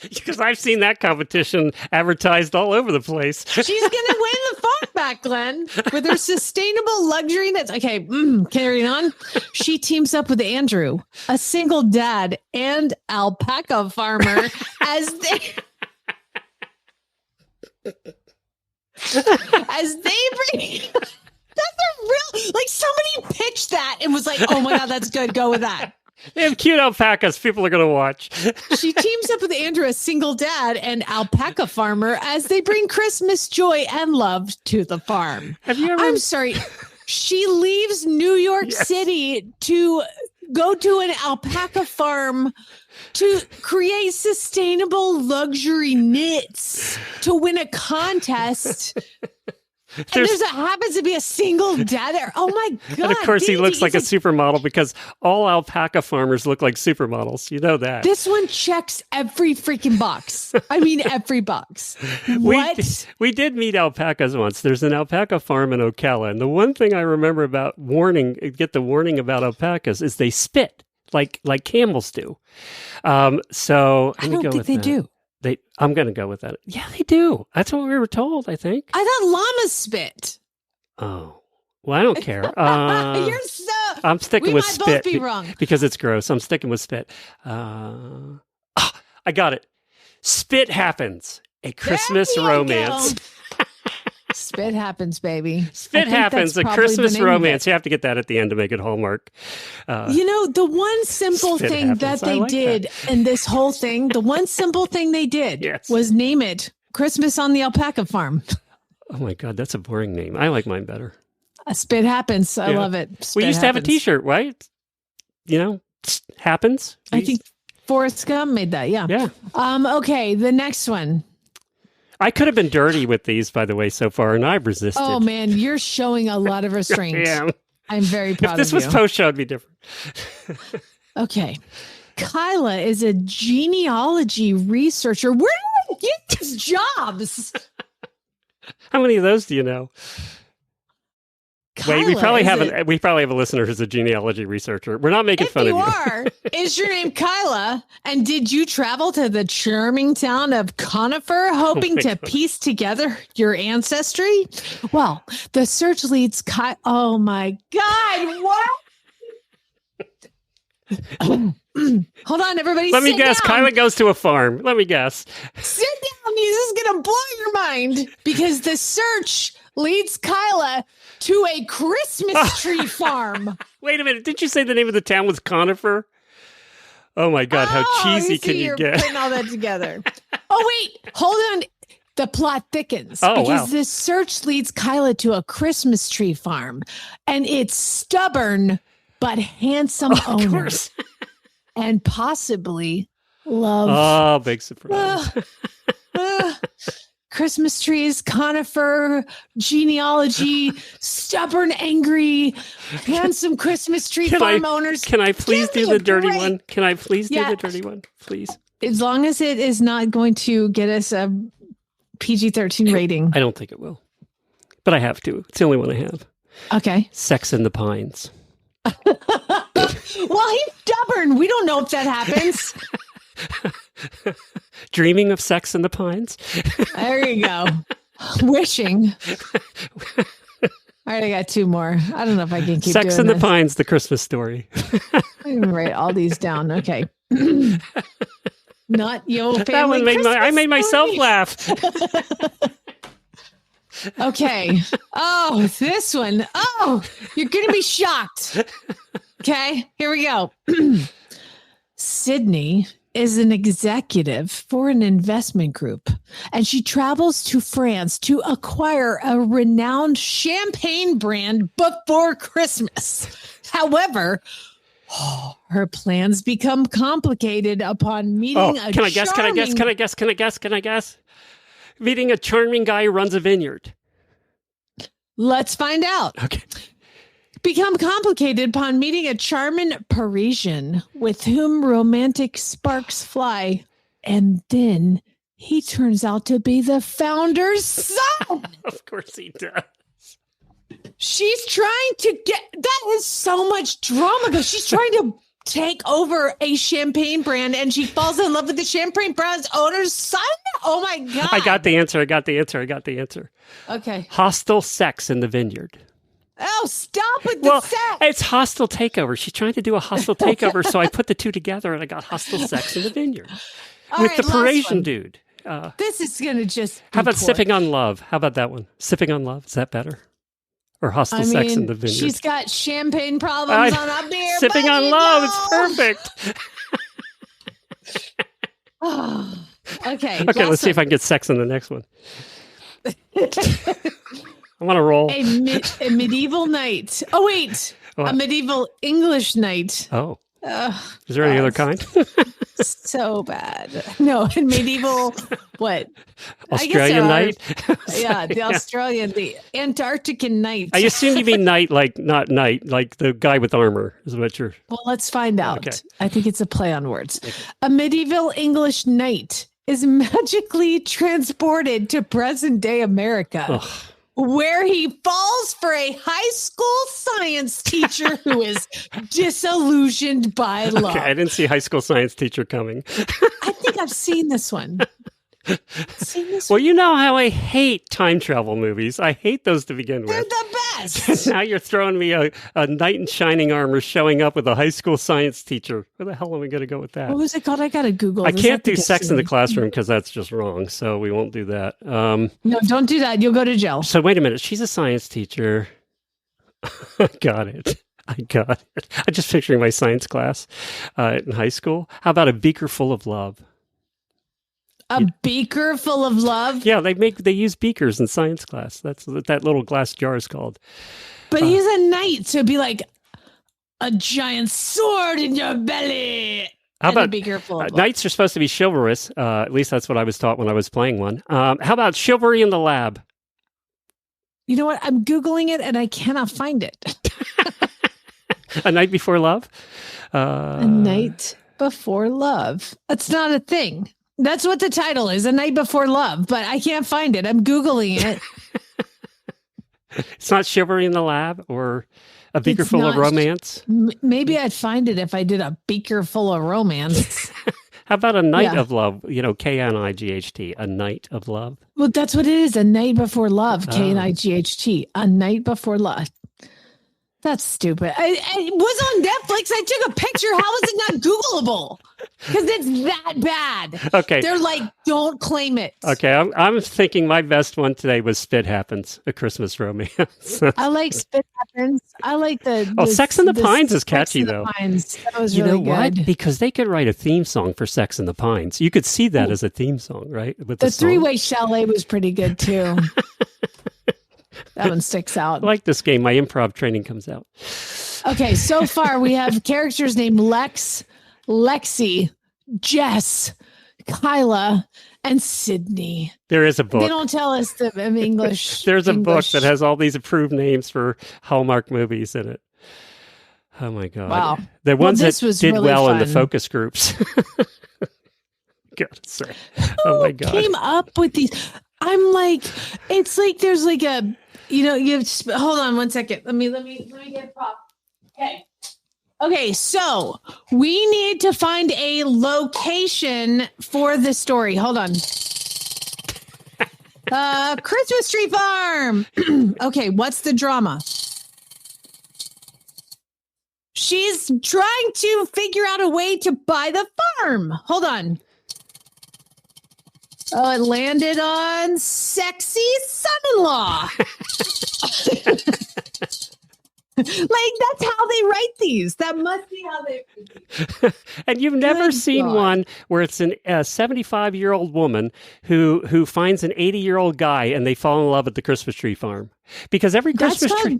[SPEAKER 1] Because I've seen that competition advertised all over the place.
[SPEAKER 4] She's going to win the phone back, Glenn, with her sustainable luxury knits. Okay, carrying on. She teams up with Andrew, a single dad and alpaca farmer, as they bring... That's a real... Like, somebody pitched that and was like, oh my God, that's good. Go with that.
[SPEAKER 1] They have cute alpacas. People are going to watch.
[SPEAKER 4] She teams up with Andrew, a single dad and alpaca farmer, as they bring Christmas joy and love to the farm.
[SPEAKER 1] Have you ever...
[SPEAKER 4] I'm sorry. She leaves New York City to go to an alpaca farm to create sustainable luxury knits to win a contest. And there's happens to be a single dad there. Oh my God.
[SPEAKER 1] And of course, he looks like a supermodel because all alpaca farmers look like supermodels. You know that.
[SPEAKER 4] This one checks every freaking box. I mean, every box. What?
[SPEAKER 1] We did meet alpacas once. There's an alpaca farm in Ocala. And the one thing I remember about get the warning about alpacas is they spit like camels do. So
[SPEAKER 4] I don't think they do.
[SPEAKER 1] I'm going to go with that. Yeah, they do. That's what we were told, I think.
[SPEAKER 4] I thought llamas spit.
[SPEAKER 1] Oh, well, I don't care.
[SPEAKER 4] You're so...
[SPEAKER 1] I'm sticking with spit.
[SPEAKER 4] We might both be wrong.
[SPEAKER 1] Because it's gross. I'm sticking with spit. I got it. Spit Happens. A Christmas romance.
[SPEAKER 4] Spit Happens, baby.
[SPEAKER 1] Spit Happens, a Christmas romance. You have to get that at the end to make it Hallmark.
[SPEAKER 4] The one simple thing that they did in this whole thing, the one simple thing they did was name it Christmas on the Alpaca Farm.
[SPEAKER 1] Oh my God, that's a boring name. I like mine better.
[SPEAKER 4] Spit Happens. I love it.
[SPEAKER 1] We used to have a t-shirt, right? Happens.
[SPEAKER 4] I think Forrest Gump made that. Yeah.
[SPEAKER 1] Yeah.
[SPEAKER 4] Okay. The next one.
[SPEAKER 1] I could have been dirty with these, by the way, so far, and I've resisted.
[SPEAKER 4] Oh man, you're showing a lot of restraint.
[SPEAKER 1] I am.
[SPEAKER 4] I'm very proud of you.
[SPEAKER 1] If this was post-show, it'd be different.
[SPEAKER 4] Okay. Kyla is a genealogy researcher. Where do I get these jobs?
[SPEAKER 1] How many of those do you know? Wait, we probably have a listener who's a genealogy researcher. We're not making fun of you.
[SPEAKER 4] If you are, is your name Kyla? And did you travel to the charming town of Conifer hoping to piece together your ancestry? Well, the search leads Oh my God, what? Hold on, everybody.
[SPEAKER 1] Let me guess.
[SPEAKER 4] Down.
[SPEAKER 1] Kyla goes to a farm. Let me guess.
[SPEAKER 4] Sit down. This is going to blow your mind because the search leads Kyla to a Christmas tree farm.
[SPEAKER 1] Wait a minute. Did you say the name of the town was Conifer? Oh my God. How cheesy can you get?
[SPEAKER 4] Putting all that together. Oh, wait. Hold on. The plot thickens
[SPEAKER 1] because
[SPEAKER 4] this search leads Kyla to a Christmas tree farm and its stubborn but handsome owner. And possibly love.
[SPEAKER 1] Oh, big surprise.
[SPEAKER 4] Christmas trees, conifer, genealogy, stubborn, angry, handsome Christmas tree farm owners.
[SPEAKER 1] Can I please do the dirty one? Can I please do the dirty one? Please.
[SPEAKER 4] As long as it is not going to get us a PG-13 rating.
[SPEAKER 1] I don't think it will. But I have to. It's the only one I have.
[SPEAKER 4] Okay.
[SPEAKER 1] Sex in the Pines.
[SPEAKER 4] Well, he's stubborn. We don't know if that happens.
[SPEAKER 1] Dreaming of Sex in the Pines.
[SPEAKER 4] There you go. Wishing. All right, I got two more. I don't know if I can keep
[SPEAKER 1] Sex
[SPEAKER 4] doing
[SPEAKER 1] in the Pines, the Christmas story.
[SPEAKER 4] I'm going to write all these down. Okay. Not your family.
[SPEAKER 1] That one I made myself laugh.
[SPEAKER 4] Okay. Oh, this one. Oh, you're going to be shocked. Okay, here we go. Sydney is an executive for an investment group, and she travels to France to acquire a renowned champagne brand before Christmas. However, her plans become complicated upon meeting a
[SPEAKER 1] Can I guess? Meeting a charming guy who runs a vineyard.
[SPEAKER 4] Let's find out.
[SPEAKER 1] Okay.
[SPEAKER 4] Become complicated upon meeting a charming Parisian with whom romantic sparks fly. And then he turns out to be the founder's son.
[SPEAKER 1] Of course he does.
[SPEAKER 4] She's trying to that is so much drama because she's trying to take over a champagne brand and she falls in love with the champagne brand's owner's son. Oh my God.
[SPEAKER 1] I got the answer.
[SPEAKER 4] Okay.
[SPEAKER 1] Hostile sex in the vineyard.
[SPEAKER 4] Oh, stop with the sex.
[SPEAKER 1] It's hostile takeover. She's trying to do a hostile takeover. So I put the two together and I got hostile sex in the vineyard with the Parisian dude.
[SPEAKER 4] This is going to just.
[SPEAKER 1] How about sipping on love? How about that one? Sipping on love. Is that better? Or hostile sex in the vineyard?
[SPEAKER 4] She's got champagne problems on a beer.
[SPEAKER 1] Sipping on love. It's perfect.
[SPEAKER 4] Okay.
[SPEAKER 1] Okay, let's see if I can get sex in the next one. I want to roll.
[SPEAKER 4] A medieval knight. Oh, wait. A medieval English knight.
[SPEAKER 1] Oh. Is there any other kind?
[SPEAKER 4] So bad. No, medieval, what?
[SPEAKER 1] Australian knight?
[SPEAKER 4] Yeah, the Australian, the Antarctican knight.
[SPEAKER 1] I assume you mean knight, like not knight, like the guy with armor is what you're...
[SPEAKER 4] Well, let's find out.
[SPEAKER 1] Okay.
[SPEAKER 4] I think it's a play on words. Okay. A medieval English knight is magically transported to present-day America. Ugh. Where he falls for a high school science teacher who is disillusioned by love.
[SPEAKER 1] Okay, I didn't see high school science teacher coming.
[SPEAKER 4] I think I've seen this one.
[SPEAKER 1] Well, you know how I hate time travel movies. I hate those to begin with.
[SPEAKER 4] They're the best.
[SPEAKER 1] Now you're throwing me a knight in shining armor showing up with a high school science teacher. Where the hell am I going to go with that?
[SPEAKER 4] What was it called? I got to Google.
[SPEAKER 1] I can't do sex in the classroom because that's just wrong. So we won't do that.
[SPEAKER 4] No, don't do that. You'll go to jail.
[SPEAKER 1] So wait a minute. She's a science teacher. I got it. I'm just picturing my science class in high school. How about a beaker full of love?
[SPEAKER 4] A beaker full of love?
[SPEAKER 1] Yeah, they use beakers in science class. That's what that little glass jar is called.
[SPEAKER 4] But he's a knight, so it'd be like a giant sword in your belly.
[SPEAKER 1] How
[SPEAKER 4] and a
[SPEAKER 1] about
[SPEAKER 4] beaker full of love.
[SPEAKER 1] knights are supposed to be chivalrous? At least that's what I was taught when I was playing one. How about chivalry in the lab?
[SPEAKER 4] You know what? I'm Googling it and I cannot find it.
[SPEAKER 1] A Night Before Love?
[SPEAKER 4] A Night Before Love. That's not a thing. That's what the title is, A Night Before Love, but I can't find it. I'm Googling it.
[SPEAKER 1] It's not chivalry in the lab or a beaker full of romance?
[SPEAKER 4] Maybe I'd find it if I did a beaker full of romance.
[SPEAKER 1] How about A Night of Love? K-N-I-G-H-T, A Night of Love.
[SPEAKER 4] Well, that's what it is. A Night Before Love, K-N-I-G-H-T, A Night Before Love. That's stupid. It was on Netflix. I took a picture. How is it not Googleable? Because it's that bad.
[SPEAKER 1] Okay.
[SPEAKER 4] They're like, don't claim it.
[SPEAKER 1] Okay. I'm thinking my best one today was Spit Happens, A Christmas Romance.
[SPEAKER 4] I like Spit Happens. I like the
[SPEAKER 1] Sex in the Pines is catchy, though.
[SPEAKER 4] Pines. That was
[SPEAKER 1] you
[SPEAKER 4] really
[SPEAKER 1] know what?
[SPEAKER 4] good.
[SPEAKER 1] Because they could write a theme song for Sex in the Pines. You could see that as a theme song, right? With
[SPEAKER 4] the three-way chalet was pretty good, too. That one sticks out.
[SPEAKER 1] I like this game. My improv training comes out.
[SPEAKER 4] Okay, so far we have characters named Lex, Lexi, Jess, Kyla, and Sydney.
[SPEAKER 1] There is a book.
[SPEAKER 4] They don't tell us the English.
[SPEAKER 1] There's a book that has all these approved names for Hallmark movies in it. Oh my God.
[SPEAKER 4] Wow.
[SPEAKER 1] The ones that did
[SPEAKER 4] really
[SPEAKER 1] well
[SPEAKER 4] fun.
[SPEAKER 1] in the focus groups. Gotta say. Oh my God.
[SPEAKER 4] Came up with these. I'm like, it's like there's like a, hold on one second. Let me get a prop. Okay, so we need to find a location for the story. Hold on. Christmas tree farm. Okay, what's the drama? She's trying to figure out a way to buy the farm. Hold on. Oh, it landed on sexy son-in-law. Like, that's how they write these. That must be how they write these.
[SPEAKER 1] And you've never seen one where it's a 75-year-old woman who finds an 80-year-old guy and they fall in love at the Christmas tree farm. Because every Christmas tree...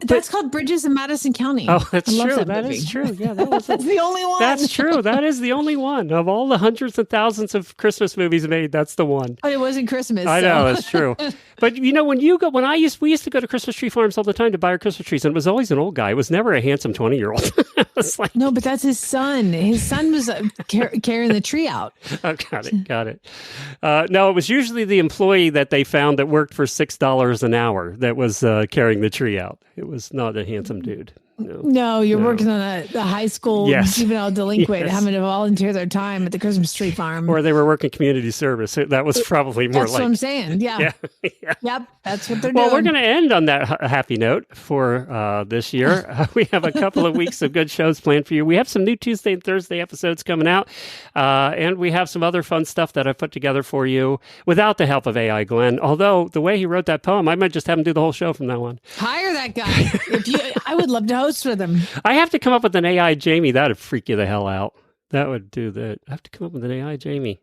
[SPEAKER 4] That's called Bridges in Madison County.
[SPEAKER 1] Oh, that's true. That is true. Yeah,
[SPEAKER 4] that's the only one.
[SPEAKER 1] That's true. That is the only one. Of all the hundreds and thousands of Christmas movies made, that's the one.
[SPEAKER 4] But it wasn't Christmas.
[SPEAKER 1] I know, that's true. But we used to go to Christmas tree farms all the time to buy our Christmas trees, and it was always an old guy. It was never a handsome 20-year-old. Like...
[SPEAKER 4] No, but that's his son. His son was carrying the tree out.
[SPEAKER 1] Oh, got it. No, it was usually the employee that they found that worked for $6 an hour that was carrying the tree out. It was not a handsome dude.
[SPEAKER 4] No, you're working on a high school juvenile delinquent having to volunteer their time at the Christmas tree farm.
[SPEAKER 1] Or they were working community service. That was probably more
[SPEAKER 4] that's what I'm saying. Yeah. Yep. That's what they're doing.
[SPEAKER 1] Well, we're going to end on that happy note for this year. We have a couple of weeks of good shows planned for you. We have some new Tuesday and Thursday episodes coming out. And we have some other fun stuff that I've put together for you without the help of AI Glenn. Although the way he wrote that poem, I might just have him do the whole show from now on.
[SPEAKER 4] Hire that guy. I would love to host with him.
[SPEAKER 1] I have to come up with an AI Jamie. That would freak you the hell out. That would do that. I have to come up with an AI Jamie.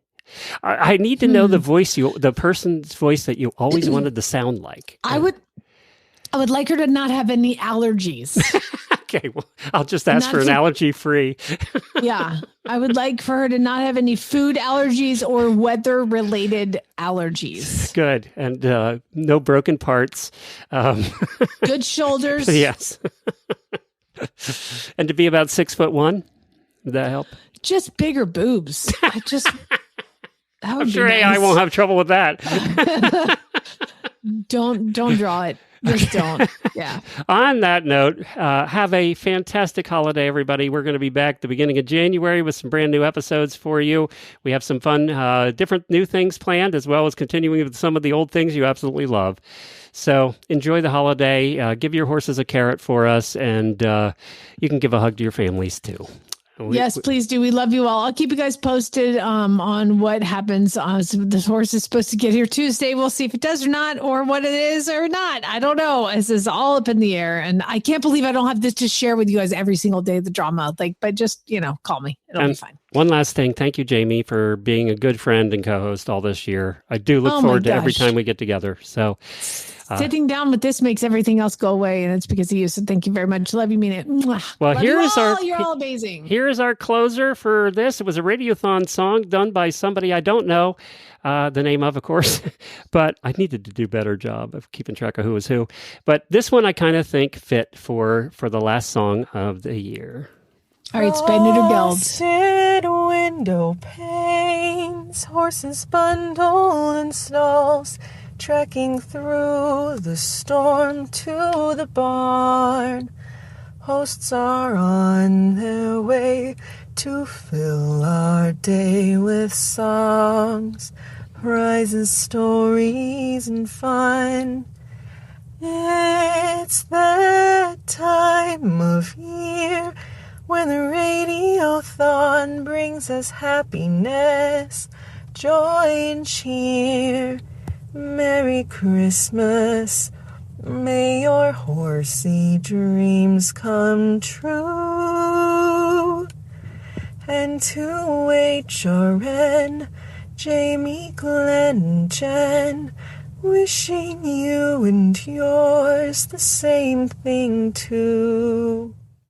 [SPEAKER 1] I need to know the person's voice that you always wanted to sound like.
[SPEAKER 4] I would like her to not have any allergies.
[SPEAKER 1] Okay, well, I'll just ask for an allergy-free.
[SPEAKER 4] Yeah, I would like for her to not have any food allergies or weather-related allergies.
[SPEAKER 1] Good, and no broken parts.
[SPEAKER 4] Good shoulders.
[SPEAKER 1] Yes. And to be about 6'1", would that help?
[SPEAKER 4] Just bigger boobs.
[SPEAKER 1] I'm sure nice. AI won't have trouble with that.
[SPEAKER 4] Don't draw it. Just don't. Yeah.
[SPEAKER 1] On that note, have a fantastic holiday, everybody. We're going to be back the beginning of January with some brand new episodes for you. We have some fun, different new things planned, as well as continuing with some of the old things you absolutely love. So enjoy the holiday. Give your horses a carrot for us, and you can give a hug to your families too.
[SPEAKER 4] Yes, please do. We love you all. I'll keep you guys posted on what happens. The horse is supposed to get here Tuesday. We'll see if it does or not, or what it is or not. I don't know. This is all up in the air. And I can't believe I don't have this to share with you guys every single day, the drama. But just, call me. It'll be fine.
[SPEAKER 1] One last thing. Thank you, Jamie, for being a good friend and co-host all this year. I do look forward to every time we get together. So
[SPEAKER 4] sitting down with this makes everything else go away, and it's because of you. So thank you very much. Love you, mean it. Mwah.
[SPEAKER 1] Well,
[SPEAKER 4] you're all amazing.
[SPEAKER 1] Here's our closer for this. It was a Radiothon song done by somebody I don't know the name of course, but I needed to do a better job of keeping track of who was who. But this one I kind of think fit for the last song of the year.
[SPEAKER 4] All right, Spaniard or Geld?
[SPEAKER 10] Frosted window panes, horses bundled in stalls, trekking through the storm to the barn. Hosts are on their way to fill our day with songs, prizes, stories, and fun. It's that time of year when the Radiothon brings us happiness, joy, and cheer. Merry Christmas, may your horsey dreams come true. And to HRN, Jamie, Glenn, and Jen, wishing you and yours the same thing too.